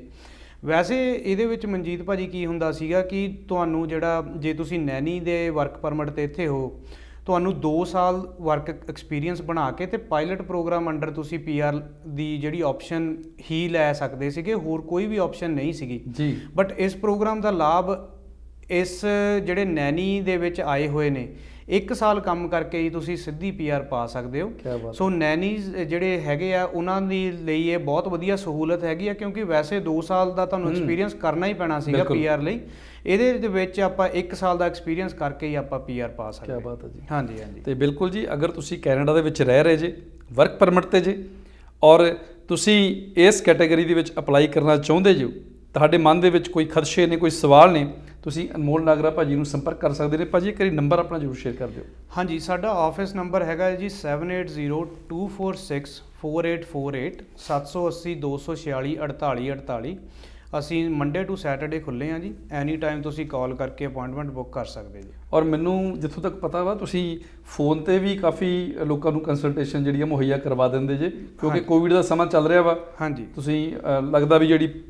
ਵੈਸੇ ਇਹਦੇ ਵਿੱਚ ਮਨਜੀਤ ਭਾਜੀ ਕੀ ਹੁੰਦਾ ਸੀਗਾ ਕਿ ਤੁਹਾਨੂੰ ਜਿਹੜਾ, ਜੇ ਤੁਸੀਂ ਨੈਨੀ ਦੇ ਵਰਕ ਪਰਮਿਟ ਤੇ ਇੱਥੇ ਹੋ, ਤੁਹਾਨੂੰ 2 ਸਾਲ ਵਰਕ ਐਕਸਪੀਰੀਅੰਸ ਬਣਾ ਕੇ ਤੇ ਪਾਇਲਟ ਪ੍ਰੋਗਰਾਮ ਅੰਡਰ ਤੁਸੀਂ PR ਦੀ ਜਿਹੜੀ ਆਪਸ਼ਨ ਹੀ ਲੈ ਸਕਦੇ ਸੀਗੇ, ਹੋਰ ਕੋਈ ਵੀ ਆਪਸ਼ਨ ਨਹੀਂ ਸੀਗੀ ਜੀ। ਬਟ ਇਸ ਪ੍ਰੋਗਰਾਮ ਦਾ ਲਾਭ ਇਸ ਜਿਹੜੇ ਨੈਨੀ ਦੇ ਵਿੱਚ ਆਏ ਹੋਏ ਨੇ, 1 ਸਾਲ ਕੰਮ ਕਰਕੇ ਹੀ ਤੁਸੀਂ ਸਿੱਧੀ PR ਪਾ ਸਕਦੇ ਹੋ। ਸੋ ਨੈਨੀਜ਼ ਜਿਹੜੇ ਹੈਗੇ ਆ ਉਹਨਾਂ ਦੀ ਲਈ ਇਹ ਬਹੁਤ ਵਧੀਆ ਸਹੂਲਤ ਹੈਗੀ ਆ, ਕਿਉਂਕਿ ਵੈਸੇ 2 ਸਾਲ ਦਾ ਤੁਹਾਨੂੰ ਐਕਸਪੀਰੀਅੰਸ ਕਰਨਾ ਹੀ ਪੈਣਾ ਸੀਗਾ PR ਲਈ। ਇਹਦੇ ਦੇ ਵਿੱਚ ਆਪਾਂ 1 ਸਾਲ ਦਾ ਐਕਸਪੀਰੀਅੰਸ ਕਰਕੇ ਹੀ ਆਪਾਂ PR ਪਾ ਸਕਦੇ ਹਾਂ। ਕੀ ਬਾਤ ਹੈ ਜੀ। ਹਾਂਜੀ ਹਾਂਜੀ। ਤੇ ਬਿਲਕੁਲ ਜੀ, ਅਗਰ ਤੁਸੀਂ ਕੈਨੇਡਾ ਦੇ ਵਿੱਚ ਰਹਿ ਰਹੇ ਜੇ, ਵਰਕ ਪਰਮਿਟ ਤੇ ਜੇ, ਔਰ ਤੁਸੀਂ ਇਸ ਕੈਟਾਗਰੀ ਦੇ ਵਿੱਚ ਅਪਲਾਈ ਕਰਨਾ ਚਾਹੁੰਦੇ ਜੋ, ਤੁਹਾਡੇ ਮਨ ਦੇ ਵਿੱਚ ਕੋਈ ਖਦਸ਼ੇ ਨੇ, ਕੋਈ ਸਵਾਲ ਨੇ, ਤੁਸੀਂ ਅਨਮੋਲ ਨਾਗਰਾ ਭਾਜੀ ਨੂੰ ਸੰਪਰਕ ਕਰ ਸਕਦੇ ਨੇ। ਭਾਜੀ ਇੱਕ ਵਾਰੀ ਨੰਬਰ ਆਪਣਾ ਜ਼ਰੂਰ ਸ਼ੇਅਰ ਕਰ ਦਿਓ। ਹਾਂਜੀ, ਸਾਡਾ ਆਫਿਸ ਨੰਬਰ ਹੈਗਾ ਜੀ 7802464848, 780-246-4848। ਅਸੀਂ ਮੰਡੇ ਟੂ ਸੈਟਰਡੇ ਖੁੱਲ੍ਹੇ ਹਾਂ ਜੀ। ਐਨੀ ਟਾਈਮ ਤੁਸੀਂ ਕਾਲ ਕਰਕੇ ਅਪਾਇੰਟਮੈਂਟ ਬੁੱਕ ਕਰ ਸਕਦੇ ਜੀ। ਔਰ ਮੈਨੂੰ ਜਿੱਥੋਂ ਤੱਕ ਪਤਾ ਵਾ, ਤੁਸੀਂ ਫੋਨ ਤੇ ਵੀ ਕਾਫੀ ਲੋਕਾਂ ਨੂੰ ਕੰਸਲਟੇਸ਼ਨ ਜਿਹੜੀ ਆ ਮੁਹੱਈਆ ਕਰਵਾ ਦਿੰਦੇ ਜੇ, ਕਿਉਂਕਿ ਕੋਵਿਡ ਦਾ ਸਮਾਂ ਚੱਲ ਰਿਹਾ ਵਾ। ਹਾਂਜੀ। ਤੁਸੀਂ ਲੱਗਦਾ ਵੀ ਜਿਹੜੀ ਇਨ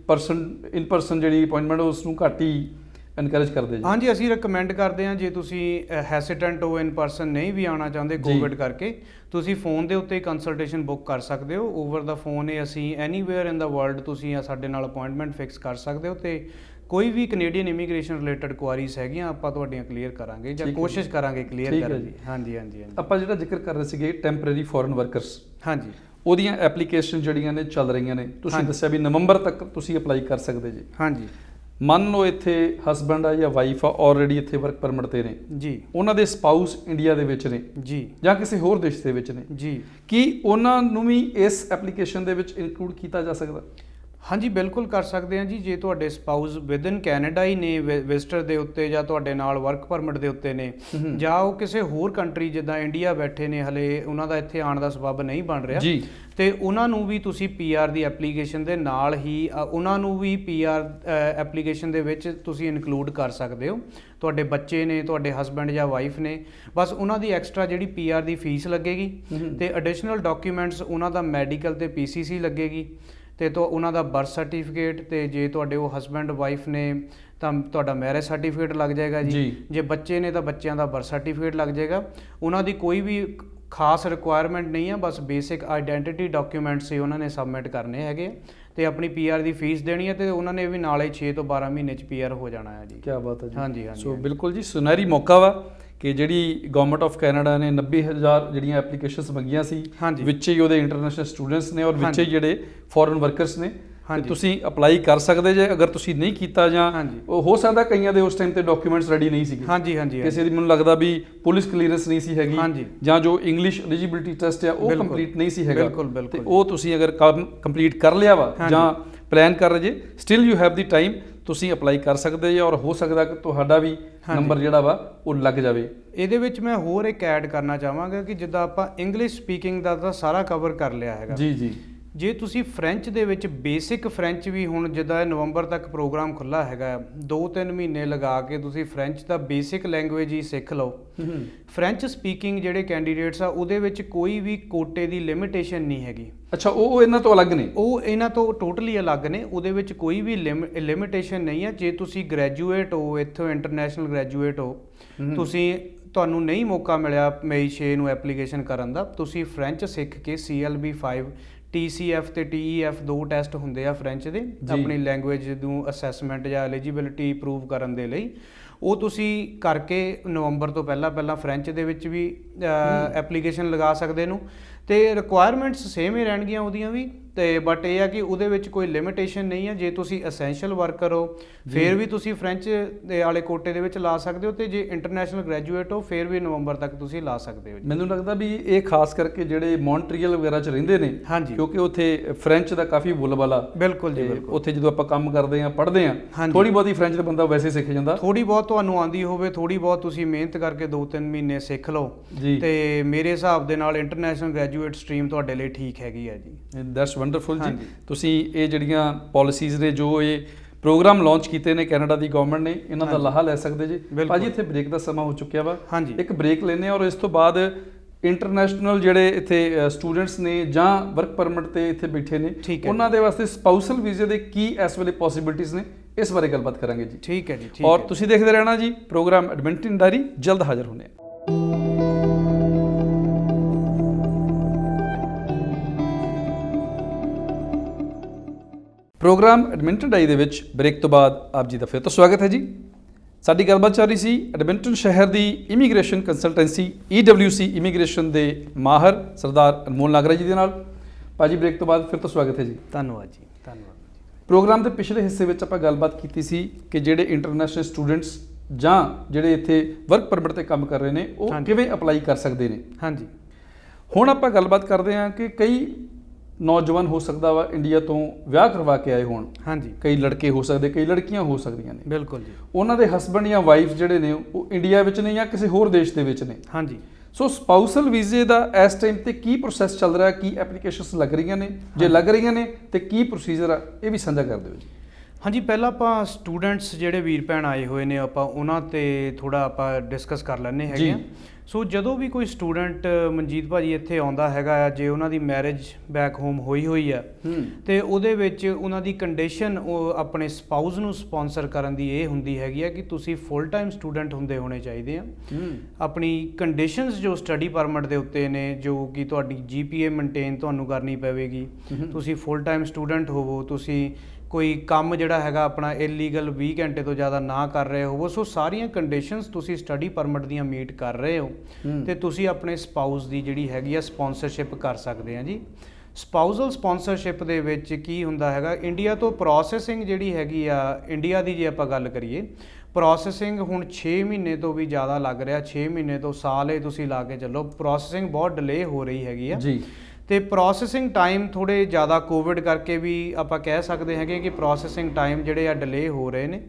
ਪਰਸਨ ਜਿਹੜੀ ਅਪਾਇੰਟਮੈਂਟ ਉਸ ਨੂੰ ਘੱਟ ਹੀ ਐਨਕਰੇਜ ਕਰਦੇ ਜੀ? ਹਾਂਜੀ, ਅਸੀਂ ਰਿਕਮੈਂਡ ਕਰਦੇ ਹਾਂ, ਜੇ ਤੁਸੀਂ ਹੈਸੀਟੈਂਟ ਹੋ, ਇਨ ਪਰਸਨ ਨਹੀਂ ਵੀ ਆਉਣਾ ਚਾਹੁੰਦੇ ਕੋਵਿਡ ਕਰਕੇ, ਤੁਸੀਂ ਫੋਨ ਦੇ ਉੱਤੇ ਕੰਸਲਟੇਸ਼ਨ ਬੁੱਕ ਕਰ ਸਕਦੇ ਹੋ। ਓਵਰ ਦਾ ਫੋਨ ਇਹ ਅਸੀਂ ਐਨੀਵੇਅਰ ਇਨ ਦਾ ਵਰਲਡ ਤੁਸੀਂ ਸਾਡੇ ਨਾਲ ਅਪਾਇੰਟਮੈਂਟ ਫਿਕਸ ਕਰ ਸਕਦੇ ਹੋ ਤੇ ਕੋਈ ਵੀ ਕੈਨੇਡੀਅਨ ਇਮੀਗ੍ਰੇਸ਼ਨ ਰਿਲੇਟਡ ਕੁਆਰੀਜ਼ ਹੈਗੀਆਂ ਆਪਾਂ ਤੁਹਾਡੀਆਂ ਕਲੀਅਰ ਕਰਾਂਗੇ ਜਾਂ ਠੀਕ ਹੈ ਕੋਸ਼ਿਸ਼ ਕਰਾਂਗੇ ਕਲੀਅਰ ਠੀਕ ਹੈ ਕਰਨ ਜੀ। ਦੀ। ਹਾਂਜੀ ਹਾਂਜੀ ਹਾਂਜੀ ਆਪਾਂ ਜਿਹੜਾ ਜ਼ਿਕਰ ਕਰ ਰਹੇ ਸੀਗੇ ਟੈਂਪਰੇਰੀ ਫੋਰਨ ਵਰਕਰਸ, ਹਾਂਜੀ ਉਹਦੀਆਂ ਐਪਲੀਕੇਸ਼ਨ ਜਿਹੜੀਆਂ ਨੇ ਚੱਲ ਰਹੀਆਂ ਨੇ, ਤੁਸੀਂ ਹਾਂਜੀ। ਦੱਸਿਆ ਵੀ ਨਵੰਬਰ ਤੱਕ ਤੁਸੀਂ ਅਪਲਾਈ ਕਰ ਸਕਦੇ ਜੀ। ਹਾਂਜੀ ਮੰਨ ਲਓ ਇੱਥੇ ਹਸਬੈਂਡ ਆ ਜਾਂ ਵਾਈਫ ਆ ਆਲਰੇਡੀ ਇੱਥੇ ਵਰਕ ਪਰਮਿਟ ਤੇ ਨੇ, ਜੀ ਉਹਨਾਂ ਦੇ ਸਪਾਊਸ ਇੰਡੀਆ ਦੇ ਵਿੱਚ ਨੇ ਜੀ ਜਾਂ ਕਿਸੇ ਹੋਰ ਦੇਸ਼ ਦੇ ਵਿੱਚ ਨੇ, ਜੀ ਕੀ ਉਹਨਾਂ ਨੂੰ ਵੀ ਇਸ ਐਪਲੀਕੇਸ਼ਨ ਦੇ ਵਿੱਚ ਇਨਕਲੂਡ ਕੀਤਾ ਜਾ ਸਕਦਾ? ਹਾਂਜੀ ਬਿਲਕੁਲ ਕਰ ਸਕਦੇ ਹਾਂ ਜੀ। ਜੇ ਤੁਹਾਡੇ ਸਪਾਊਸ ਵਿਦਨ ਕੈਨੇਡਾ ਹੀ ਨੇ ਵਿਜ਼ਟਰ ਦੇ ਉੱਤੇ ਜਾਂ ਤੁਹਾਡੇ ਨਾਲ ਵਰਕ ਪਰਮਿਟ ਦੇ ਉੱਤੇ ਨੇ, ਜਾਂ ਉਹ ਕਿਸੇ ਹੋਰ ਕੰਟਰੀ ਜਿੱਦਾਂ ਇੰਡੀਆ ਬੈਠੇ ਨੇ, ਹਲੇ ਉਹਨਾਂ ਦਾ ਇੱਥੇ ਆਉਣ ਦਾ ਸਬੱਬ ਨਹੀਂ ਬਣ ਰਿਹਾ ਜੀ, ਤੇ ਉਹਨਾਂ ਨੂੰ ਵੀ ਤੁਸੀਂ ਪੀਆਰ ਦੀ ਐਪਲੀਕੇਸ਼ਨ ਦੇ ਨਾਲ ਹੀ ਉਹਨਾਂ ਨੂੰ ਵੀ ਪੀਆਰ ਐਪਲੀਕੇਸ਼ਨ ਦੇ ਵਿੱਚ ਤੁਸੀਂ ਇਨਕਲੂਡ ਕਰ ਸਕਦੇ ਹੋ। ਤੁਹਾਡੇ ਬੱਚੇ ਨੇ, ਤੁਹਾਡੇ ਹਸਬੈਂਡ ਜਾਂ ਵਾਈਫ ਨੇ, ਬਸ ਉਹਨਾਂ ਦੀ ਐਕਸਟਰਾ ਜਿਹੜੀ ਪੀਆਰ ਦੀ ਫੀਸ ਲੱਗੇਗੀ ਤੇ ਐਡੀਸ਼ਨਲ ਡਾਕੂਮੈਂਟਸ ਉਹਨਾਂ ਦਾ ਮੈਡੀਕਲ ਤੇ ਪੀਸੀਸੀ ਲੱਗੇਗੀ ਤੇ ਉਹਨਾਂ ਦਾ ਬਰਥ ਸਰਟੀਫਿਕੇਟ, ਤੇ ਜੇ ਤੁਹਾਡੇ ਉਹ ਹਸਬੈਂਡ ਵਾਈਫ ਨੇ ਤਾਂ ਤੁਹਾਡਾ ਮੈਰਿਜ ਸਰਟੀਫਿਕੇਟ ਲੱਗ ਜਾਏਗਾ ਜੀ। ਜੇ ਬੱਚੇ ਨੇ ਤਾਂ ਬੱਚਿਆਂ ਦਾ ਬਰਥ ਸਰਟੀਫਿਕੇਟ ਲੱਗ ਜਾਏਗਾ। ਉਹਨਾਂ ਦੀ ਕੋਈ ਵੀ ਖਾਸ ਰਿਕੁਆਇਰਮੈਂਟ ਨਹੀਂ ਹੈ, ਬਸ ਬੇਸਿਕ ਆਈਡੈਂਟੀਟੀ ਡਾਕੂਮੈਂਟਸ ਹੀ ਉਹਨਾਂ ਨੇ ਸਬਮਿਟ ਕਰਨੇ ਹੈਗੇ ਤੇ ਆਪਣੀ ਪੀਆਰ ਦੀ ਫੀਸ ਦੇਣੀ ਹੈ ਤੇ ਉਹਨਾਂ ਨੇ ਵੀ ਨਾਲੇ 6 ਤੋਂ 12 ਮਹੀਨੇ 'ਚ ਪੀਆਰ ਹੋ ਜਾਣਾ ਹੈ ਜੀ। ਕੀ ਬਾਤ ਹੈ ਜੀ। ਹਾਂਜੀ ਹਾਂਜੀ ਸੋ ਬਿਲਕੁਲ ਜੀ ਸੁਨਹਿਰੀ ਮੌਕਾ ਵਾ ਕਿ ਜਿਹੜੀ ਗਵਰਨਮੈਂਟ ਆਫ ਕੈਨੇਡਾ ਨੇ 90,000 ਜਿਹੜੀਆਂ ਐਪਲੀਕੇਸ਼ਨਸ ਮੰਗੀਆਂ ਸੀ, ਵਿੱਚ ਹੀ ਉਹਦੇ ਇੰਟਰਨੈਸ਼ਨਲ ਸਟੂਡੈਂਟਸ ਨੇ ਔਰ ਵਿੱਚ ਹੀ ਜਿਹੜੇ ਫੋਰਨ ਵਰਕਰਸ ਨੇ, ਤੇ ਤੁਸੀਂ ਅਪਲਾਈ ਕਰ ਸਕਦੇ ਜੇ। ਅਗਰ ਤੁਸੀਂ ਨਹੀਂ ਕੀਤਾ ਜਾਂ ਉਹ ਹੋ ਸਕਦਾ ਕਈਆਂ ਦੇ ਉਸ ਟਾਈਮ ਤੇ ਡਾਕੂਮੈਂਟਸ ਰੈਡੀ ਨਹੀਂ ਸੀਗੇ, ਹਾਂਜੀ ਹਾਂਜੀ ਕਿਸੇ ਦੀ ਮੈਨੂੰ ਲੱਗਦਾ ਵੀ ਪੁਲਿਸ ਕਲੀਅਰੈਂਸ ਨਹੀਂ ਸੀ ਹੈਗੀ, ਹਾਂਜੀ, ਜਾਂ ਜੋ ਇੰਗਲਿਸ਼ ਐਲੀਜੀਬਿਲਟੀ ਟੈਸਟ ਆ ਉਹ ਕੰਪਲੀਟ ਨਹੀਂ ਸੀ ਹੈਗਾ, ਬਿਲਕੁਲ ਬਿਲਕੁਲ, ਤੇ ਉਹ ਤੁਸੀਂ ਅਗਰ ਕੰਪਲੀਟ ਕਰ ਲਿਆ ਵਾ ਜਾਂ ਪਲਾਨ ਕਰ ਰਹੇ ਜੇ, still you have the time, ਤੁਸੀਂ ਅਪਲਾਈ ਕਰ ਸਕਦੇ ਜੇ ਔਰ ਹੋ ਸਕਦਾ ਕਿ ਤੁਹਾਡਾ ਵੀ ਨੰਬਰ ਜਿਹੜਾ ਵਾ ਉਹ ਲੱਗ ਜਾਵੇ। ਇਹਦੇ ਵਿੱਚ ਮੈਂ ਹੋਰ ਇੱਕ ਐਡ ਕਰਨਾ ਚਾਹਾਂਗਾ ਕਿ ਜਿੱਦਾਂ ਆਪਾਂ ਇੰਗਲਿਸ਼ ਸਪੀਕਿੰਗ ਦਾ ਤਾਂ ਸਾਰਾ ਕਵਰ ਕਰ ਲਿਆ ਹੈਗਾ ਜੀ ਜੀ, ਜੇ ਤੁਸੀਂ ਫ੍ਰੈਂਚ ਦੇ ਵਿੱਚ ਬੇਸਿਕ ਫ੍ਰੈਂਚ ਵੀ, ਹੁਣ ਜਿੱਦਾਂ ਨਵੰਬਰ ਤੱਕ ਪ੍ਰੋਗਰਾਮ ਖੁੱਲ੍ਹਾ ਹੈਗਾ, 2-3 ਮਹੀਨੇ ਲਗਾ ਕੇ ਤੁਸੀਂ ਫ੍ਰੈਂਚ ਦਾ ਬੇਸਿਕ ਲੈਂਗੁਏਜ ਹੀ ਸਿੱਖ ਲਓ। ਫ੍ਰੈਂਚ ਸਪੀਕਿੰਗ ਜਿਹੜੇ ਕੈਂਡੀਡੇਟਸ ਆ ਉਹਦੇ ਵਿੱਚ ਕੋਈ ਵੀ ਕੋਟੇ ਦੀ ਲਿਮਿਟੇਸ਼ਨ ਨਹੀਂ ਹੈਗੀ। ਅੱਛਾ, ਉਹ ਇਹਨਾਂ ਤੋਂ ਅਲੱਗ ਨੇ? ਉਹ ਇਹਨਾਂ ਤੋਂ ਟੋਟਲੀ ਅਲੱਗ ਨੇ, ਉਹਦੇ ਵਿੱਚ ਕੋਈ ਵੀ ਲਿਮਿਟੇਸ਼ਨ ਨਹੀਂ ਹੈ। ਜੇ ਤੁਸੀਂ ਗ੍ਰੈਜੂਏਟ ਹੋ, ਇੱਥੋਂ ਇੰਟਰਨੈਸ਼ਨਲ ਗ੍ਰੈਜੂਏਟ ਹੋ, ਤੁਹਾਨੂੰ ਨਹੀਂ ਮੌਕਾ ਮਿਲਿਆ ਮਈ 6 ਨੂੰ ਐਪਲੀਕੇਸ਼ਨ ਕਰਨ ਦਾ, ਤੁਸੀਂ ਫ੍ਰੈਂਚ ਸਿੱਖ ਕੇ CLB-5 TCF ਤੇ TEF 2 ਟੈਸਟ ਹੁੰਦੇ ਆ ਫ੍ਰੈਂਚ ਦੇ, ਆਪਣੀ ਲੈਂਗੁਏਜ ਨੂੰ ਅਸੈਸਮੈਂਟ ਜਾਂ ਐਲੀਜੀਬਿਲਿਟੀ ਪ੍ਰੂਵ ਕਰਨ ਦੇ ਲਈ, ਉਹ ਤੁਸੀਂ ਕਰਕੇ ਨਵੰਬਰ ਤੋਂ ਪਹਿਲਾਂ ਫ੍ਰੈਂਚ ਦੇ ਵਿੱਚ ਵੀ ਐਪਲੀਕੇਸ਼ਨ ਲਗਾ ਸਕਦੇ ਨੂੰ। ਤੇ ਰਿਕੁਆਇਰਮੈਂਟਸ ਸੇਮ ਹੀ ਰਹਿਣਗੀਆਂ ਉਹਦੀਆਂ ਵੀ, ਤੇ ਬਟ ਇਹ ਆ ਕਿ ਉਹਦੇ ਵਿੱਚ ਕੋਈ ਲਿਮਿਟੇਸ਼ਨ ਨਹੀਂ ਹੈ। ਜੇ ਤੁਸੀਂ ਅਸੈਂਸ਼ੀਅਲ ਵਰਕਰ ਹੋ ਫਿਰ ਵੀ ਤੁਸੀਂ ਫ੍ਰੈਂਚ ਦੇ ਵਾਲੇ ਕੋਟੇ ਦੇ ਵਿੱਚ ਲਾ ਸਕਦੇ ਹੋ, ਤੇ ਜੇ ਇੰਟਰਨੈਸ਼ਨਲ ਗ੍ਰੈਜੂਏਟ ਹੋ ਫਿਰ ਵੀ ਨਵੰਬਰ ਤੱਕ ਤੁਸੀਂ ਲਾ ਸਕਦੇ ਹੋ। ਮੈਨੂੰ ਲੱਗਦਾ ਵੀ ਇਹ ਖਾਸ ਕਰਕੇ ਜਿਹੜੇ ਮੌਂਟਰੀਅਲ ਵਗੈਰਾ 'ਚ ਰਹਿੰਦੇ ਨੇ, ਹਾਂਜੀ, ਕਿਉਂਕਿ ਉੱਥੇ ਫ੍ਰੈਂਚ ਦਾ ਕਾਫੀ ਬੋਲਬਾਲਾ। ਬਿਲਕੁਲ ਜੀ, ਬਿਲਕੁਲ। ਉੱਥੇ ਜਦੋਂ ਆਪਾਂ ਕੰਮ ਕਰਦੇ ਹਾਂ, ਪੜ੍ਹਦੇ ਹਾਂ, ਥੋੜੀ ਬਹੁਤੀ ਫ੍ਰੈਂਚ ਦਾ ਬੰਦਾ ਵੈਸੇ ਸਿੱਖ ਜਾਂਦਾ। ਥੋੜੀ ਬਹੁਤ ਤੁਹਾਨੂੰ ਆਉਂਦੀ ਹੋਵੇ, ਥੋੜੀ ਬਹੁਤ ਤੁਸੀਂ ਮਿਹਨਤ ਕਰਕੇ 2-3 ਮਹੀਨੇ ਸਿੱਖ ਲਓ, ਤੇ ਮੇਰੇ ਹਿਸਾਬ ਦੇ ਨਾਲ ਇੰਟਰਨੈਸ਼ਨਲ ਗ੍ਰੈਜੂਏਟ ਸਟਰੀਮ ਤੁਹਾਡੇ ਲਈ ਠੀਕ ਹੈਗੀ ਹੈ ਜੀ। ਦੈਟਸ ਵੰਡਰਫੁਲ ਜੀ। ਤੁਸੀਂ ਇਹ ਜਿਹੜੀਆਂ ਪਾਲਿਸੀਜ਼ ਨੇ, ਜੋ ਇਹ ਪ੍ਰੋਗਰਾਮ ਲਾਂਚ ਕੀਤੇ ਨੇ ਕੈਨੇਡਾ ਦੀ ਗਵਰਨਮੈਂਟ ਨੇ, ਇਹਨਾਂ ਦਾ ਲਾਹਾ ਲੈ ਸਕਦੇ ਜੀ। ਭਾਜੀ ਇੱਥੇ ਬ੍ਰੇਕ ਦਾ ਸਮਾਂ ਹੋ ਚੁੱਕਿਆ ਵਾ, ਇੱਕ ਬ੍ਰੇਕ ਲੈਂਦੇ ਹਾਂ ਔਰ ਇਸ ਤੋਂ ਬਾਅਦ ਇੰਟਰਨੈਸ਼ਨਲ ਜਿਹੜੇ ਇੱਥੇ ਸਟੂਡੈਂਟਸ ਨੇ ਜਾਂ ਵਰਕ ਪਰਮਿਟ ਤੇ ਇੱਥੇ ਬੈਠੇ ਨੇ, ਉਹਨਾਂ ਦੇ ਵਾਸਤੇ ਸਪਾਊਸਲ ਵੀਜ਼ੇ ਦੇ ਕੀ ਇਸ ਵੇਲੇ ਪੋਸੀਬਿਲਿਟੀਜ਼ ਨੇ, ਇਸ ਬਾਰੇ ਗੱਲਬਾਤ ਕਰਾਂਗੇ ਜੀ। ਠੀਕ ਹੈ ਜੀ। ਔਰ ਤੁਸੀਂ ਦੇਖਦੇ ਰਹਿਣਾ ਜੀ ਪ੍ਰੋਗਰਾਮ ਐਡਮਿੰਟਨ ਡਾਇਰੀ, ਜਲਦ ਹਾਜ਼ਰ ਹੋਣੇ ਆ। ਪ੍ਰੋਗਰਾਮ ਐਡਮਿੰਟਨ ਡਾਇਰੀ ਦੇ ਵਿੱਚ ਬ੍ਰੇਕ ਤੋਂ ਬਾਅਦ ਆਪ ਜੀ ਦਾ ਫਿਰ ਤੋਂ ਸਵਾਗਤ ਹੈ ਜੀ। ਸਾਡੀ ਗੱਲਬਾਤ ਚੱਲ ਰਹੀ ਸੀ ਐਡਮਿੰਟਨ ਸ਼ਹਿਰ ਦੀ ਇਮੀਗ੍ਰੇਸ਼ਨ ਕੰਸਲਟੈਂਸੀ EWC ਇਮੀਗ੍ਰੇਸ਼ਨ ਦੇ ਮਾਹਰ ਸਰਦਾਰ ਅਨਮੋਲ ਨਾਗਰਾ ਜੀ ਦੇ ਨਾਲ। ਭਾਜੀ ਬ੍ਰੇਕ ਤੋਂ ਬਾਅਦ ਫਿਰ ਤੋਂ ਸਵਾਗਤ ਹੈ ਜੀ। ਧੰਨਵਾਦ ਜੀ, ਧੰਨਵਾਦ। ਪ੍ਰੋਗਰਾਮ ਦੇ ਪਿਛਲੇ ਹਿੱਸੇ ਵਿੱਚ ਆਪਾਂ ਗੱਲਬਾਤ ਕੀਤੀ ਸੀ ਕਿ ਜਿਹੜੇ ਇੰਟਰਨੈਸ਼ਨਲ ਸਟੂਡੈਂਟਸ ਜਾਂ ਜਿਹੜੇ ਇੱਥੇ ਵਰਕ ਪਰਮਿਟ ਤੇ ਕੰਮ ਕਰ ਰਹੇ ਨੇ, ਉਹ ਕਿਵੇਂ ਅਪਲਾਈ ਕਰ ਸਕਦੇ ਨੇ। ਹਾਂਜੀ, ਹੁਣ ਆਪਾਂ ਗੱਲਬਾਤ ਕਰਦੇ ਹਾਂ ਕਿ ਕਈ ਨੌਜਵਾਨ ਹੋ ਸਕਦਾ ਵਾ ਇੰਡੀਆ ਤੋਂ ਵਿਆਹ ਕਰਵਾ ਕੇ ਆਏ ਹੋਣ। ਹਾਂਜੀ, ਕਈ ਲੜਕੇ ਹੋ ਸਕਦੇ, ਕਈ ਲੜਕੀਆਂ ਹੋ ਸਕਦੀਆਂ ਨੇ। ਬਿਲਕੁਲ ਜੀ। ਉਹਨਾਂ ਦੇ ਹਸਬੈਂਡ ਜਾਂ ਵਾਈਫ ਜਿਹੜੇ ਨੇ ਉਹ ਇੰਡੀਆ ਵਿੱਚ ਨੇ ਜਾਂ ਕਿਸੇ ਹੋਰ ਦੇਸ਼ ਦੇ ਵਿੱਚ ਨੇ। ਹਾਂਜੀ, ਸੋ ਸਪਾਊਸਲ ਵੀਜ਼ੇ ਦਾ ਇਸ ਟਾਈਮ ਤੇ ਕੀ ਪ੍ਰੋਸੈਸ ਚੱਲ ਰਿਹਾ, ਕੀ ਐਪਲੀਕੇਸ਼ਨਸ ਲੱਗ ਰਹੀਆਂ ਨੇ, ਜੇ ਲੱਗ ਰਹੀਆਂ ਨੇ ਤੇ ਕੀ ਪ੍ਰੋਸੀਜਰ ਆ, ਇਹ ਵੀ ਸਾਂਝਾ ਕਰ ਦਿਓ ਜੀ। ਹਾਂਜੀ, ਪਹਿਲਾਂ ਆਪਾਂ ਸਟੂਡੈਂਟਸ ਜਿਹੜੇ ਵੀਰ ਭੈਣ ਆਏ ਹੋਏ ਨੇ, ਆਪਾਂ ਉਹਨਾਂ ਤੇ ਥੋੜਾ ਆਪਾਂ ਡਿਸਕਸ ਕਰ ਲੈਂਦੇ ਹੈਗੇ ਆ। ਸੋ ਜਦੋਂ ਵੀ ਕੋਈ ਸਟੂਡੈਂਟ ਮਨਜੀਤ ਭਾਜੀ ਇੱਥੇ ਆਉਂਦਾ ਹੈਗਾ ਆ, ਜੇ ਉਹਨਾਂ ਦੀ ਮੈਰਿਜ ਬੈਕ ਹੋਮ ਹੋਈ ਆ ਤੇ ਉਹਦੇ ਵਿੱਚ ਉਹਨਾਂ ਦੀ ਕੰਡੀਸ਼ਨ ਉਹ ਆਪਣੇ ਸਪਾਊਸ ਨੂੰ ਸਪਾਂਸਰ ਕਰਨ ਦੀ ਇਹ ਹੁੰਦੀ ਹੈਗੀ ਆ ਕਿ ਤੁਸੀਂ ਫੁੱਲ ਟਾਈਮ ਸਟੂਡੈਂਟ ਹੁੰਦੇ ਹੋਣੇ ਚਾਹੀਦੇ ਆ। ਆਪਣੀ ਕੰਡੀਸ਼ਨਸ ਜੋ ਸਟੱਡੀ ਪਰਮਿਟ ਦੇ ਉੱਤੇ ਨੇ, ਜੋ ਕਿ ਤੁਹਾਡੀ GPA ਮੇਨਟੇਨ ਤੁਹਾਨੂੰ ਕਰਨੀ ਪਵੇਗੀ, ਤੁਸੀਂ ਫੁੱਲ ਟਾਈਮ ਸਟੂਡੈਂਟ ਹੋਵੋ, ਤੁਸੀਂ ਕੋਈ ਕੰਮ ਜਿਹੜਾ ਹੈਗਾ ਆਪਣਾ ਇਲੀਗਲ 20 ਘੰਟੇ ਤੋਂ ਜ਼ਿਆਦਾ ਨਾ ਕਰ ਰਹੇ ਹੋਵੋ। ਸੋ ਸਾਰੀਆਂ ਕੰਡੀਸ਼ਨਸ ਤੁਸੀਂ ਸਟੱਡੀ ਪਰਮਿਟ ਦੀਆਂ ਮੀਟ ਕਰ ਰਹੇ ਹੋ ਤੇ ਤੁਸੀਂ ਆਪਣੇ ਸਪਾਊਸ ਦੀ ਜਿਹੜੀ ਹੈਗੀ ਆ ਸਪਾਂਸਰਸ਼ਿਪ ਕਰ ਸਕਦੇ ਆ ਜੀ। ਸਪਾਊਸਲ ਸਪਾਂਸਰਸ਼ਿਪ ਦੇ ਵਿੱਚ ਕੀ ਹੁੰਦਾ ਹੈਗਾ, ਇੰਡੀਆ ਤੋਂ ਪ੍ਰੋਸੈਸਿੰਗ ਜਿਹੜੀ ਹੈਗੀ ਆ, ਇੰਡੀਆ ਦੀ ਜੇ ਆਪਾਂ ਗੱਲ ਕਰੀਏ, ਪ੍ਰੋਸੈਸਿੰਗ ਹੁਣ 6 ਮਹੀਨੇ ਤੋਂ ਵੀ ਜ਼ਿਆਦਾ ਲੱਗ ਰਿਹਾ, 6 ਮਹੀਨੇ ਤੋਂ ਸਾਲ ਇਹ ਤੁਸੀਂ ਲਾ ਕੇ ਚੱਲੋ, ਪ੍ਰੋਸੈਸਿੰਗ ਬਹੁਤ ਡਿਲੇ ਹੋ ਰਹੀ ਹੈਗੀ ਆ ਜੀ। ਤੇ ਪ੍ਰੋਸੈਸਿੰਗ ਟਾਈਮ ਥੋੜੇ ਜ਼ਿਆਦਾ ਕੋਵਿਡ ਕਰਕੇ ਵੀ ਆਪਾਂ ਕਹਿ ਸਕਦੇ ਹੈਗੇ ਕਿ ਪ੍ਰੋਸੈਸਿੰਗ ਟਾਈਮ ਜਿਹੜੇ ਆ ਡਿਲੇ ਹੋ ਰਹੇ ਨੇ।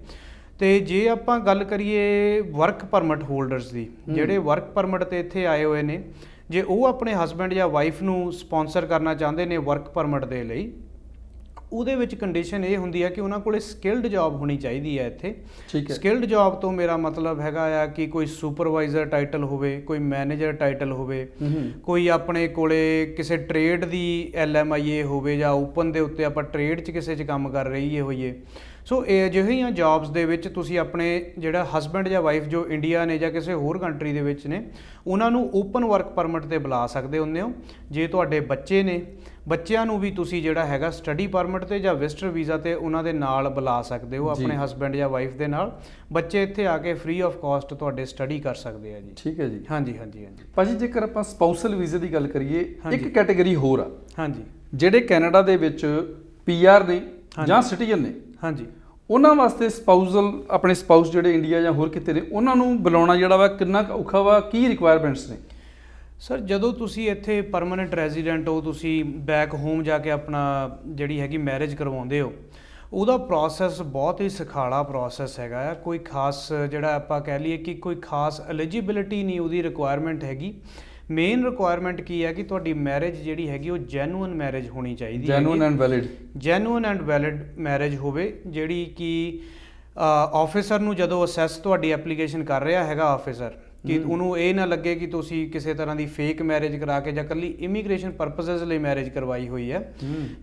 ਤੇ ਜੇ ਆਪਾਂ ਗੱਲ ਕਰੀਏ ਵਰਕ ਪਰਮਿਟ ਹੋਲਡਰਸ ਦੀ, ਜਿਹੜੇ ਵਰਕ ਪਰਮਿਟ ਤੇ ਇੱਥੇ ਆਏ ਹੋਏ ਨੇ, ਜੇ ਉਹ ਆਪਣੇ ਹਸਬੈਂਡ ਜਾਂ ਵਾਈਫ ਨੂੰ ਸਪਾਂਸਰ ਕਰਨਾ ਚਾਹੁੰਦੇ ਨੇ ਵਰਕ ਪਰਮਿਟ ਦੇ ਲਈ, ਉਹਦੇ ਵਿੱਚ ਕੰਡੀਸ਼ਨ ਇਹ ਹੁੰਦੀ ਹੈ ਕਿ ਉਹਨਾਂ ਕੋਲੇ ਸਕਿਲਡ ਜੌਬ ਹੋਣੀ ਚਾਹੀਦੀ ਹੈ ਇੱਥੇ। ਠੀਕ ਹੈ। ਸਕਿਲਡ ਜੌਬ ਤੋਂ ਮੇਰਾ ਮਤਲਬ ਹੈਗਾ ਆ ਕਿ ਕੋਈ ਸੁਪਰਵਾਈਜ਼ਰ ਟਾਈਟਲ ਹੋਵੇ, ਕੋਈ ਮੈਨੇਜਰ ਟਾਈਟਲ ਹੋਵੇ, ਕੋਈ ਆਪਣੇ ਕੋਲੇ ਕਿਸੇ ਟ੍ਰੇਡ ਦੀ LMIA ਹੋਵੇ, ਜਾਂ ਓਪਨ ਦੇ ਉੱਤੇ ਆਪਾਂ ਟ੍ਰੇਡ 'ਚ ਕਿਸੇ 'ਚ ਕੰਮ ਕਰ ਰਹੀਏ ਹੋਈਏ। ਸੋ ਇਹ ਅਜਿਹੀਆਂ ਜੌਬਸ ਦੇ ਵਿੱਚ ਤੁਸੀਂ ਆਪਣੇ ਜਿਹੜਾ ਹਸਬੈਂਡ ਜਾਂ ਵਾਈਫ ਜੋ ਇੰਡੀਆ ਨੇ ਜਾਂ ਕਿਸੇ ਹੋਰ ਕੰਟਰੀ ਦੇ ਵਿੱਚ ਨੇ, ਉਹਨਾਂ ਨੂੰ ਓਪਨ ਵਰਕ ਪਰਮਿਟ ਤੇ ਬੁਲਾ ਸਕਦੇ ਹੁੰਦੇ ਹੋ। ਜੇ ਤੁਹਾਡੇ ਬੱਚੇ ਨੇ, ਬੱਚਿਆਂ ਨੂੰ ਵੀ ਤੁਸੀਂ ਜਿਹੜਾ ਹੈਗਾ ਸਟੱਡੀ ਪਰਮਿਟ ਤੇ ਜਾਂ ਵਿਜ਼ਟਰ ਵੀਜ਼ਾ ਤੇ ਉਹਨਾਂ ਦੇ ਨਾਲ ਬੁਲਾ ਸਕਦੇ ਹੋ, ਆਪਣੇ ਹਸਬੈਂਡ ਜਾਂ ਵਾਈਫ ਦੇ ਨਾਲ। ਬੱਚੇ ਇੱਥੇ ਆ ਕੇ ਫ੍ਰੀ ਆਫ ਕਾਸਟ ਤੁਹਾਡੇ ਸਟੱਡੀ ਕਰ ਸਕਦੇ ਆ ਜੀ। ਠੀਕ ਹੈ ਜੀ। ਹਾਂਜੀ ਹਾਂਜੀ ਹਾਂਜੀ ਭਾਜੀ, ਜੇਕਰ ਆਪਾਂ ਸਪਾਊਸਲ ਵੀਜ਼ੇ ਦੀ ਗੱਲ ਕਰੀਏ, ਇੱਕ ਕੈਟਾਗਰੀ ਹੋਰ ਆ, ਹਾਂਜੀ, ਜਿਹੜੇ ਕੈਨੇਡਾ ਦੇ ਵਿੱਚ PR ਨੇ ਜਾਂ ਸਿਟੀਜ਼ਨ ਨੇ, ਹਾਂਜੀ, ਉਹਨਾਂ ਵਾਸਤੇ ਸਪਾਊਸਲ, ਆਪਣੇ ਸਪਾਊਸ ਜਿਹੜੇ ਇੰਡੀਆ ਜਾਂ ਹੋਰ ਕਿਤੇ ਨੇ, ਉਹਨਾਂ ਨੂੰ ਬੁਲਾਉਣਾ ਜਿਹੜਾ ਵਾ ਕਿੰਨਾ ਕੁ ਔਖਾ ਵਾ, ਕੀ ਰਿਕੁਆਇਰਮੈਂਟਸ ਨੇ? ਸਰ, ਜਦੋਂ ਤੁਸੀਂ ਇੱਥੇ ਪਰਮਾਨੈਂਟ ਰੈਜ਼ੀਡੈਂਟ ਹੋ, ਤੁਸੀਂ ਬੈਕ ਹੋਮ ਜਾ ਕੇ ਆਪਣਾ ਜਿਹੜੀ ਹੈਗੀ ਮੈਰਿਜ ਕਰਵਾਉਂਦੇ ਹੋ, ਉਹਦਾ ਪ੍ਰੋਸੈਸ ਬਹੁਤ ਹੀ ਸੁਖਾਲਾ ਪ੍ਰੋਸੈਸ ਹੈਗਾ ਆ। ਕੋਈ ਖਾਸ ਜਿਹੜਾ ਆਪਾਂ ਕਹਿ ਲਈਏ ਕਿ ਕੋਈ ਖਾਸ ਐਲੀਜੀਬਿਲਿਟੀ ਨਹੀਂ ਉਹਦੀ ਰਿਕੁਆਇਰਮੈਂਟ ਹੈਗੀ। ਮੇਨ ਰਿਕੁਆਇਰਮੈਂਟ ਕੀ ਹੈ ਕਿ ਤੁਹਾਡੀ ਮੈਰਿਜ ਜਿਹੜੀ ਹੈਗੀ ਉਹ ਜੈਨੂਅਨ ਮੈਰਿਜ ਹੋਣੀ ਚਾਹੀਦੀ ਹੈ, genuine and valid, genuine and valid marriage ਹੋਵੇ, ਜਿਹੜੀ ਕਿ ਆਫਿਸਰ ਨੂੰ ਜਦੋਂ ਅਸੈਸ ਤੁਹਾਡੀ ਐਪਲੀਕੇਸ਼ਨ ਕਰ ਰਿਹਾ ਹੈਗਾ ਆਫਿਸਰ, ਕਿ ਉਹਨੂੰ ਇਹ ਨਾ ਲੱਗੇ ਕਿ ਤੁਸੀਂ ਕਿਸੇ ਤਰ੍ਹਾਂ ਦੀ ਫੇਕ ਮੈਰਿਜ ਕਰਾ ਕੇ ਜਾਂ ਇਕੱਲੀ ਇਮੀਗ੍ਰੇਸ਼ਨ ਪਰਪਸਿਸ ਲਈ ਮੈਰਿਜ ਕਰਵਾਈ ਹੋਈ ਹੈ।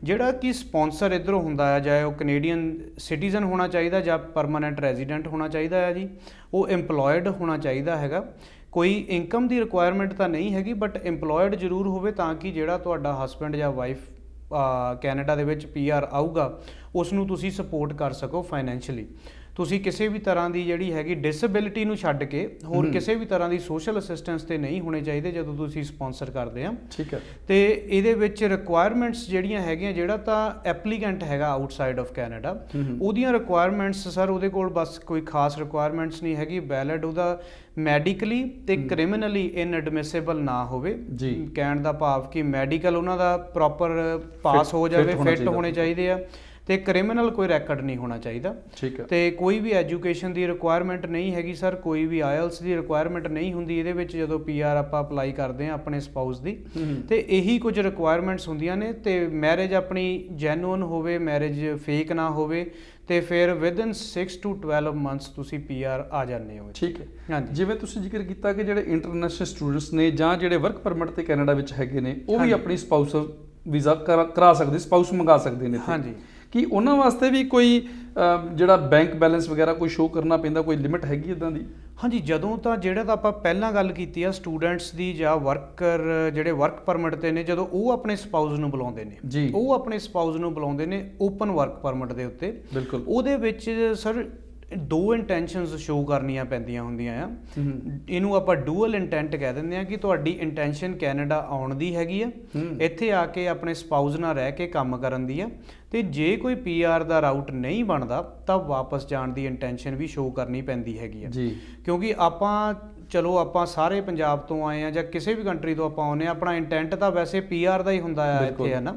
ਜਿਹੜਾ ਕਿ ਸਪਾਂਸਰ ਇੱਧਰੋਂ ਹੁੰਦਾ ਹੈ, ਚਾਹੇ ਉਹ ਕੈਨੇਡੀਅਨ ਸਿਟੀਜ਼ਨ ਹੋਣਾ ਚਾਹੀਦਾ ਜਾਂ ਪਰਮਾਨੈਂਟ ਰੈਜ਼ੀਡੈਂਟ ਹੋਣਾ ਚਾਹੀਦਾ ਹੈ ਜੀ, ਉਹ EMPLOYED ਹੋਣਾ ਚਾਹੀਦਾ ਹੈਗਾ। ਕੋਈ ਇਨਕਮ ਦੀ ਰਿਕੁਆਇਰਮੈਂਟ ਤਾਂ ਨਹੀਂ ਹੈਗੀ, ਬਟ EMPLOYED ਜ਼ਰੂਰ ਹੋਵੇ, ਤਾਂ ਕਿ ਜਿਹੜਾ ਤੁਹਾਡਾ ਹਸਬੈਂਡ ਜਾਂ ਵਾਈਫ ਕੈਨੇਡਾ ਦੇ ਵਿੱਚ PR ਆਊਗਾ, ਉਸ ਨੂੰ ਤੁਸੀਂ ਸਪੋਰਟ ਕਰ ਸਕੋ ਫਾਈਨੈਂਸ਼ੀਅਲੀ। ਤੁਸੀਂ ਕਿਸੇ ਵੀ ਤਰ੍ਹਾਂ ਦੀ ਜਿਹੜੀ ਹੈਗੀ ਡਿਸੇਬਿਲਿਟੀ ਨੂੰ ਛੱਡ ਕੇ ਹੋਰ ਕਿਸੇ ਵੀ ਤਰ੍ਹਾਂ ਦੀ ਸੋਸ਼ਲ ਅਸਿਸਟੈਂਸ ਤੇ ਨਹੀਂ ਹੋਣੇ ਚਾਹੀਦੇ ਜਦੋਂ ਤੁਸੀਂ ਸਪਾਂਸਰ ਕਰਦੇ ਆ। ਠੀਕ ਹੈ। ਤੇ ਇਹਦੇ ਵਿੱਚ ਰਿਕੁਆਇਰਮੈਂਟਸ ਜਿਹੜੀਆਂ ਹੈਗੀਆਂ, ਜਿਹੜਾ ਤਾਂ ਐਪਲੀਕੈਂਟ ਹੈਗਾ ਆਊਟਸਾਈਡ ਆਫ ਕੈਨੇਡਾ, ਉਹਦੀਆਂ ਰਿਕੁਆਇਰਮੈਂਟਸ ਸਰ, ਉਹਦੇ ਕੋਲ ਬਸ ਕੋਈ ਖਾਸ ਰਿਕੁਆਇਰਮੈਂਟਸ ਨਹੀਂ ਹੈਗੀ। ਵੈਲਿਡ ਉਹਦਾ ਮੈਡੀਕਲੀ ਤੇ ਕ੍ਰਿਮੀਨਲੀ ਇਨਐਡਮਿਸਿਬਲ ਨਾ ਹੋਵੇ। ਕਹਿਣ ਦਾ ਭਾਵ ਕਿ ਮੈਡੀਕਲ ਉਹਨਾਂ ਦਾ ਪ੍ਰੋਪਰ ਪਾਸ ਹੋ ਜਾਵੇ, ਫਿੱਟ ਹੋਣੇ ਚਾਹੀਦੇ ਆ, ਤੇ ਕ੍ਰਿਮੀਨਲ ਕੋਈ ਰੈਕਡ ਨਹੀਂ ਹੋਣਾ ਚਾਹੀਦਾ। ਠੀਕ ਹੈ। ਤੇ ਕੋਈ ਵੀ ਐਜੂਕੇਸ਼ਨ ਦੀ ਰਿਕੁਆਇਰਮੈਂਟ ਨਹੀਂ ਹੈਗੀ ਸਰ, ਕੋਈ ਵੀ IELTS ਦੀ ਰਿਕੁਆਇਰਮੈਂਟ ਨਹੀਂ ਹੁੰਦੀ ਇਹਦੇ ਵਿੱਚ ਜਦੋਂ PR ਆਪਾਂ ਅਪਲਾਈ ਕਰਦੇ ਹਾਂ ਆਪਣੇ ਸਪਾਊਸ ਦੀ। ਤੇ ਇਹੀ ਕੁਝ ਰਿਕੁਆਇਰਮੈਂਟਸ ਹੁੰਦੀਆਂ ਨੇ। ਤੇ ਮੈਰਿਜ ਆਪਣੀ ਜੈਨੂਅਨ ਹੋਵੇ, ਮੈਰਿਜ ਫੇਕ ਨਾ ਹੋਵੇ, ਤੇ ਫਿਰ ਵਿਦਨ 6 to 12 ਮੰਥਸ ਤੁਸੀਂ PR ਆ ਜਾਂਦੇ ਹੋ। ਠੀਕ ਹੈ। ਹਾਂਜੀ, ਜਿਵੇਂ ਤੁਸੀਂ ਜ਼ਿਕਰ ਕੀਤਾ ਕਿ ਜਿਹੜੇ ਇੰਟਰਨੈਸ਼ਨਲ ਸਟੂਡੈਂਟਸ ਨੇ ਜਾਂ ਜਿਹੜੇ ਵਰਕ ਪਰਮਿਟ ਤੇ ਕੈਨੇਡਾ ਵਿੱਚ ਹੈਗੇ ਨੇ, ਉਹ ਵੀ ਆਪਣੀ ਸਪਾਊਸ ਵੀਜ਼ਾ ਕਰਾ ਸਕਦੇ, ਸਪਾਊਸ ਮੰਗਾ ਸਕਦੇ ਨੇ। ਹਾਂਜੀ, ਕੀ ਉਹਨਾਂ ਵਾਸਤੇ ਵੀ ਕੋਈ ਜਿਹੜਾ ਬੈਂਕ ਬੈਲੈਂਸ ਵਗੈਰਾ ਕੋਈ ਸ਼ੋਅ ਕਰਨਾ ਪੈਂਦਾ, ਕੋਈ ਲਿਮਿਟ ਹੈਗੀ ਇੱਦਾਂ ਦੀ? ਹਾਂਜੀ, ਜਦੋਂ ਤਾਂ ਜਿਹੜਾ ਤਾਂ ਆਪਾਂ ਪਹਿਲਾਂ ਗੱਲ ਕੀਤੀ ਆ ਸਟੂਡੈਂਟਸ ਦੀ ਜਾਂ ਵਰਕਰ ਜਿਹੜੇ ਵਰਕ ਪਰਮਿਟ ਤੇ ਨੇ, ਜਦੋਂ ਉਹ ਆਪਣੇ ਸਪਾਊਸ ਨੂੰ ਬੁਲਾਉਂਦੇ ਨੇ ਜੀ, ਉਹ ਆਪਣੇ ਸਪਾਊਸ ਨੂੰ ਬੁਲਾਉਂਦੇ ਨੇ ਓਪਨ ਵਰਕ ਪਰਮਿਟ ਦੇ ਉੱਤੇ। ਬਿਲਕੁਲ। ਉਹਦੇ ਵਿੱਚ ਸਰ 2 ਇੰਟੈਂਸ਼ਨਸ ਸ਼ੋਅ ਕਰਨੀਆਂ ਪੈਂਦੀਆਂ ਹੁੰਦੀਆਂ ਆ। ਇਹਨੂੰ ਆਪਾਂ ਡੂਅਲ ਇੰਟੈਂਟ ਕਹਿ ਦਿੰਦੇ ਆ ਕਿ ਤੁਹਾਡੀ ਇੰਟੈਂਸ਼ਨ ਕੈਨੇਡਾ ਆਉਣ ਦੀ ਹੈਗੀ ਆ, ਇੱਥੇ ਆ ਕੇ ਆਪਣੇ ਸਪਾਊਸ ਨਾਲ ਰਹਿ ਕੇ ਕੰਮ ਕਰਨ ਦੀ ਆ, ਤੇ ਜੇ ਕੋਈ PR ਦਾ ਰਾਊਟ ਨਹੀਂ ਬਣਦਾ ਤਾਂ ਵਾਪਸ ਜਾਣ ਦੀ ਇੰਟੈਂਸ਼ਨ ਵੀ ਸ਼ੋਅ ਕਰਨੀ ਪੈਂਦੀ ਹੈਗੀ ਆ। ਕਿਉਂਕਿ ਚਲੋ ਆਪਾਂ ਸਾਰੇ ਪੰਜਾਬ ਤੋਂ ਆਏ ਆ ਜਾਂ ਕਿਸੇ ਵੀ ਕੰਟਰੀ ਤੋਂ ਆਪਾਂ ਆਉਂਦੇ ਆ, ਆਪਣਾ ਇੰਟੈਂਟ ਤਾਂ ਵੈਸੇ PR ਦਾ ਹੀ ਹੁੰਦਾ ਆ ਇੱਥੇ, ਹੈ ਨਾ,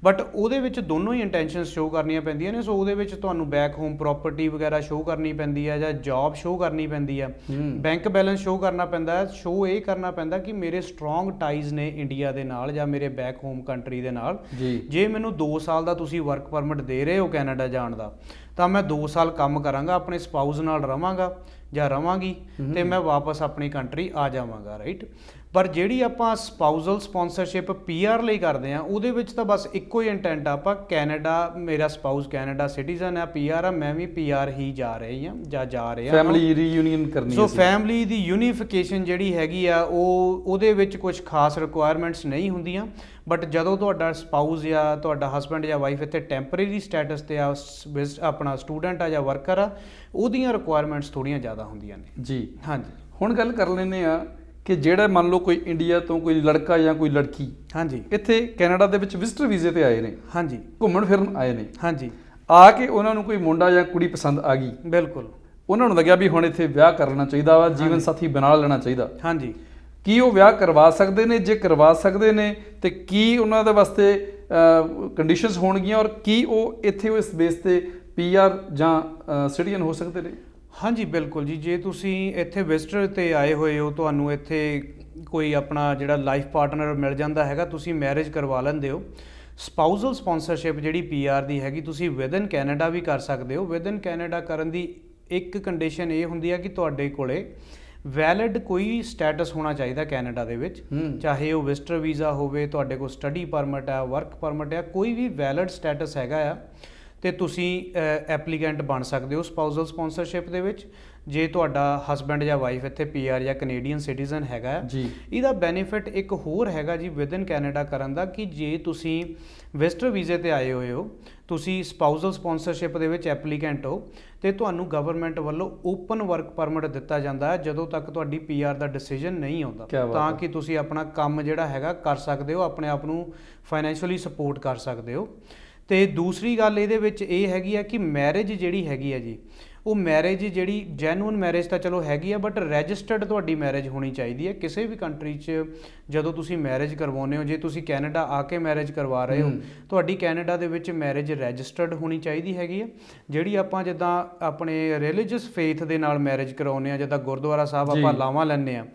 ਬਟ ਉਹਦੇ ਵਿੱਚ ਦੋਨੋਂ ਹੀ ਇੰਟੈਂਸ਼ਨਸ ਸ਼ੋਅ ਕਰਨੀਆਂ ਪੈਂਦੀਆਂ ਨੇ। ਸੋ ਉਹਦੇ ਵਿੱਚ ਤੁਹਾਨੂੰ ਬੈਕ ਹੋਮ ਪ੍ਰੋਪਰਟੀ ਵਗੈਰਾ ਸ਼ੋਅ ਕਰਨੀ ਪੈਂਦੀ ਆ, ਜਾਂ ਜੌਬ ਸ਼ੋਅ ਕਰਨੀ ਪੈਂਦੀ ਆ, ਬੈਂਕ ਬੈਲੈਂਸ ਸ਼ੋਅ ਕਰਨਾ ਪੈਂਦਾ ਹੈ। ਸ਼ੋਅ ਇਹ ਕਰਨਾ ਪੈਂਦਾ ਕਿ ਮੇਰੇ ਸਟਰੋਂਗ ਟਾਈਜ਼ ਨੇ ਇੰਡੀਆ ਦੇ ਨਾਲ ਜਾਂ ਮੇਰੇ ਬੈਕ ਹੋਮ ਕੰਟਰੀ ਦੇ ਨਾਲ। ਜੇ ਮੈਨੂੰ 2 ਸਾਲ ਦਾ ਤੁਸੀਂ ਵਰਕ ਪਰਮਿਟ ਦੇ ਰਹੇ ਹੋ ਕੈਨੇਡਾ ਜਾਣ ਦਾ, ਤਾਂ ਮੈਂ 2 ਸਾਲ ਕੰਮ ਕਰਾਂਗਾ, ਆਪਣੇ ਸਪਾਊਸ ਨਾਲ ਰਵਾਂਗਾ ਜਾਂ ਰਵਾਂਗੀ, ਤੇ ਮੈਂ ਵਾਪਸ ਆਪਣੀ ਕੰਟਰੀ ਆ ਜਾਵਾਂਗਾ, ਰਾਈਟ। ਪਰ ਜਿਹੜੀ ਆਪਾਂ ਸਪਾਊਜ਼ਲ ਸਪਾਂਸਰਸ਼ਿਪ ਪੀਆਰ ਲਈ ਕਰਦੇ ਆ ਉਹਦੇ ਵਿੱਚ ਤਾਂ ਬਸ ਇੱਕੋ ਹੀ ਇੰਟੈਂਟ ਆ, ਆਪਾਂ ਕੈਨੇਡਾ, ਮੇਰਾ ਸਪਾਊਸ ਕੈਨੇਡਾ ਸਿਟੀਜ਼ਨ ਆ, ਪੀਆਰ ਆ, ਮੈਂ ਵੀ ਪੀਆਰ ਹੀ ਜਾ ਰਹੀ ਆ ਜਾਂ ਜਾ ਰਿਹਾ। ਫੈਮਿਲੀ ਰੀਯੂਨੀਅਨ ਕਰਨੀ ਸੋ ਫੈਮਿਲੀ ਦੀ ਯੂਨੀਫਿਕੇਸ਼ਨ ਜਿਹੜੀ ਹੈਗੀ ਆ ਉਹਦੇ ਵਿੱਚ ਕੁਝ ਖਾਸ ਰਿਕੁਆਇਰਮੈਂਟਸ ਨਹੀਂ ਹੁੰਦੀਆਂ, ਬਟ ਜਦੋਂ ਤੁਹਾਡਾ ਸਪਾਊਸ ਜਾਂ ਤੁਹਾਡਾ ਹਸਬੈਂਡ ਜਾਂ ਵਾਈਫ ਇੱਥੇ ਟੈਂਪਰੇਰੀ ਸਟੇਟਸ ਤੇ ਆ, ਆਪਣਾ ਸਟੂਡੈਂਟ ਆ ਜਾਂ ਵਰਕਰ ਆ, ਉਹਦੀਆਂ ਰਿਕੁਆਇਰਮੈਂਟਸ ਥੋੜ੍ਹੀਆਂ ਜ਼ਿਆਦਾ ਹੁੰਦੀਆਂ ਨੇ ਜੀ। ਹਾਂਜੀ, ਹੁਣ ਗੱਲ ਕਰ ਲੈਂਦੇ ਆ ਕਿ ਜਿਹੜਾ ਮੰਨ ਲਓ ਕੋਈ ਇੰਡੀਆ ਤੋਂ ਕੋਈ ਲੜਕਾ ਜਾਂ ਕੋਈ ਲੜਕੀ ਹਾਂਜੀ ਇੱਥੇ ਕੈਨੇਡਾ ਦੇ ਵਿੱਚ ਵਿਜ਼ਟਰ ਵੀਜ਼ੇ ਤੇ ਆਏ ਨੇ, ਹਾਂਜੀ ਘੁੰਮਣ ਫਿਰਨ ਆਏ ਨੇ, ਹਾਂਜੀ, ਆ ਕੇ ਉਹਨਾਂ ਨੂੰ ਕੋਈ ਮੁੰਡਾ ਜਾਂ ਕੁੜੀ ਪਸੰਦ ਆ ਗਈ, ਬਿਲਕੁਲ ਉਹਨਾਂ ਨੂੰ ਲੱਗਿਆ ਵੀ ਹੁਣ ਇੱਥੇ ਵਿਆਹ ਕਰਨਾ ਚਾਹੀਦਾ ਵਾ, ਜੀਵਨ ਸਾਥੀ ਬਣਾ ਲੈਣਾ ਚਾਹੀਦਾ, ਹਾਂਜੀ, ਕੀ ਉਹ ਵਿਆਹ ਕਰਵਾ ਸਕਦੇ ਨੇ? ਜੇ ਕਰਵਾ ਸਕਦੇ ਨੇ ਤੇ ਕੀ ਉਹਨਾਂ ਦੇ ਵਾਸਤੇ ਕੰਡੀਸ਼ਨਸ ਹੋਣਗੀਆਂ, ਔਰ ਕੀ ਉਹ ਇੱਥੇ ਇਸ ਬੇਸ ਤੇ ਪੀਆਰ ਜਾਂ ਸਿਟੀਜ਼ਨ ਹੋ ਸਕਦੇ ਨੇ? ਹਾਂਜੀ ਬਿਲਕੁਲ ਜੀ। ਜੇ ਤੁਸੀਂ ਇੱਥੇ ਵਿਜ਼ਟਰ ਤੇ ਆਏ ਹੋਏ ਹੋ, ਤੁਹਾਨੂੰ ਇੱਥੇ ਕੋਈ ਆਪਣਾ ਜਿਹੜਾ ਲਾਈਫ ਪਾਰਟਨਰ ਮਿਲ ਜਾਂਦਾ ਹੈਗਾ, ਤੁਸੀਂ ਮੈਰਿਜ ਕਰਵਾ ਲੈਂਦੇ ਹੋ। ਸਪਾਊਜ਼ਲ ਸਪਾਂਸਰਸ਼ਿਪ ਜਿਹੜੀ ਪੀਆਰ ਦੀ ਹੈਗੀ, ਤੁਸੀਂ ਵਿਦਨ ਕੈਨੇਡਾ ਵੀ ਕਰ ਸਕਦੇ ਹੋ। ਵਿਦਨ ਕੈਨੇਡਾ ਕਰਨ ਦੀ ਇੱਕ ਕੰਡੀਸ਼ਨ ਇਹ ਹੁੰਦੀ ਹੈ ਕਿ ਤੁਹਾਡੇ ਕੋਲੇ ਵੈਲਿਡ ਕੋਈ ਸਟੇਟਸ ਹੋਣਾ ਚਾਹੀਦਾ ਕੈਨੇਡਾ ਦੇ ਵਿੱਚ, ਚਾਹੇ ਉਹ ਵਿਜ਼ਟਰ ਵੀਜ਼ਾ ਹੋਵੇ, ਤੁਹਾਡੇ ਕੋਲ ਸਟੱਡੀ ਪਰਮਿਟ ਆ, ਵਰਕ ਪਰਮਿਟ ਆ, ਕੋਈ ਵੀ ਵੈਲਿਡ ਸਟੇਟਸ ਹੈਗਾ ਆ ਤੇ ਤੁਸੀਂ ਐਪਲੀਕੈਂਟ ਬਣ ਸਕਦੇ ਹੋ ਸਪਾਊਜ਼ਲ ਸਪਾਂਸਰਸ਼ਿਪ ਦੇ ਵਿੱਚ। ਜੇ ਤੁਹਾਡਾ ਹਸਬੈਂਡ ਜਾਂ ਵਾਈਫ ਇੱਥੇ ਪੀਆਰ ਜਾਂ ਕੈਨੇਡੀਅਨ ਸਿਟੀਜ਼ਨ ਹੈਗਾ ਜੀ, ਇਹਦਾ ਬੈਨੀਫਿਟ ਇੱਕ ਹੋਰ ਹੈਗਾ ਜੀ ਵਿਦਨ ਕੈਨੇਡਾ ਕਰਨ ਦਾ, ਕਿ ਜੇ ਤੁਸੀਂ ਵਿਜ਼ਟਰ ਵੀਜ਼ੇ ਤੇ ਆਏ ਹੋਏ ਹੋ, ਤੁਸੀਂ ਸਪਾਊਜ਼ਲ ਸਪਾਂਸਰਸ਼ਿਪ ਦੇ ਵਿੱਚ ਐਪਲੀਕੈਂਟ ਹੋ, ਤੇ ਤੁਹਾਨੂੰ ਗਵਰਨਮੈਂਟ ਵੱਲੋਂ ਓਪਨ ਵਰਕ ਪਰਮਿਟ ਦਿੱਤਾ ਜਾਂਦਾ ਹੈ ਜਦੋਂ ਤੱਕ ਤੁਹਾਡੀ ਪੀਆਰ ਦਾ ਡਿਸੀਜਨ ਨਹੀਂ ਆਉਂਦਾ, ਤਾਂ ਕਿ ਤੁਸੀਂ ਆਪਣਾ ਕੰਮ ਜਿਹੜਾ ਹੈਗਾ ਕਰ ਸਕਦੇ ਹੋ, ਆਪਣੇ ਆਪ ਨੂੰ ਫਾਈਨੈਂਸ਼ੀਅਲੀ ਸਪੋਰਟ ਕਰ ਸਕਦੇ ਹੋ। ਤੇ ਦੂਸਰੀ ਗੱਲ ਇਹਦੇ ਵਿੱਚ ਇਹ ਹੈਗੀ ਆ ਕਿ ਮੈਰਿਜ ਜਿਹੜੀ ਹੈਗੀ ਆ ਜੀ, ਉਹ ਮੈਰਿਜ ਜਿਹੜੀ ਜੈਨੂਅਨ ਮੈਰਿਜ ਤਾਂ ਚਲੋ ਹੈਗੀ ਆ, ਬਟ ਰਜਿਸਟਰਡ ਤੁਹਾਡੀ ਮੈਰਿਜ ਹੋਣੀ ਚਾਹੀਦੀ ਹੈ। ਕਿਸੇ ਵੀ ਕੰਟਰੀ 'ਚ ਜਦੋਂ ਤੁਸੀਂ ਮੈਰਿਜ ਕਰਵਾਉਂਦੇ ਹੋ, ਜੇ ਤੁਸੀਂ ਕੈਨੇਡਾ ਆ ਕੇ ਮੈਰਿਜ ਕਰਵਾ ਰਹੇ ਹੋ, ਤੁਹਾਡੀ ਕੈਨੇਡਾ ਦੇ ਵਿੱਚ ਮੈਰਿਜ ਰਜਿਸਟਰਡ ਹੋਣੀ ਚਾਹੀਦੀ ਹੈਗੀ ਆ। ਜਿਹੜੀ ਆਪਾਂ ਜਿੱਦਾਂ ਆਪਣੇ ਰਿਲੀਜੀਅਸ ਫੇਥ ਦੇ ਨਾਲ ਮੈਰਿਜ ਕਰਾਉਂਦੇ ਆ, ਜਿੱਦਾਂ ਗੁਰਦੁਆਰਾ ਸਾਹਿਬ ਆਪਾਂ ਲਾਵਾਂ ਲੈਂਦੇ ਆ,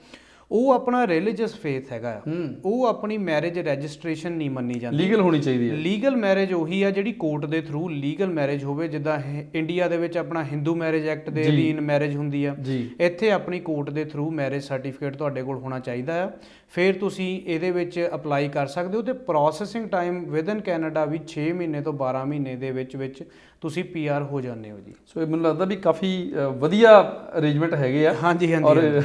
ਉਹ ਆਪਣਾ ਰਿਲੀਜੀਅਸ ਫੇਥ ਹੈਗਾ ਆ, ਉਹ ਆਪਣੀ ਮੈਰਿਜ ਰਜਿਸਟ੍ਰੇਸ਼ਨ ਨਹੀਂ ਮੰਨੀ ਜਾਂਦੀ, ਲੀਗਲ ਹੋਣੀ ਚਾਹੀਦੀ ਹੈ। ਲੀਗਲ ਮੈਰਿਜ ਉਹੀ ਆ ਜਿਹੜੀ ਕੋਰਟ ਦੇ ਥਰੂ ਲੀਗਲ ਮੈਰਿਜ ਹੋਵੇ। ਜਿੱਦਾਂ ਇੰਡੀਆ ਦੇ ਵਿੱਚ ਆਪਣਾ ਹਿੰਦੂ ਮੈਰਿਜ ਐਕਟ ਦੇ ਅਧੀਨ ਮੈਰਿਜ ਹੁੰਦੀ ਆ, ਇੱਥੇ ਆਪਣੀ ਕੋਰਟ ਦੇ ਥਰੂ ਮੈਰਿਜ ਸਰਟੀਫਿਕੇਟ ਤੁਹਾਡੇ ਕੋਲ ਹੋਣਾ ਚਾਹੀਦਾ ਆ, ਫਿਰ ਤੁਸੀਂ ਇਹਦੇ ਵਿੱਚ ਅਪਲਾਈ ਕਰ ਸਕਦੇ ਹੋ। ਤੇ ਪ੍ਰੋਸੈਸਿੰਗ ਟਾਈਮ ਵਿਦਨ ਕੈਨੇਡਾ ਵੀ 6 ਮਹੀਨੇ ਤੋਂ 12 ਮਹੀਨੇ ਦੇ ਵਿੱਚ ਤੁਸੀਂ ਪੀਆਰ ਹੋ ਜਾਂਦੇ ਹੋ ਜੀ। ਸੋ ਇਹ ਮੈਨੂੰ ਲੱਗਦਾ ਵੀ ਕਾਫੀ ਵਧੀਆ ਅਰੇਂਜਮੈਂਟ ਹੈਗੇ ਆ। ਹਾਂਜੀ ਹਾਂਜੀ, ਔਰ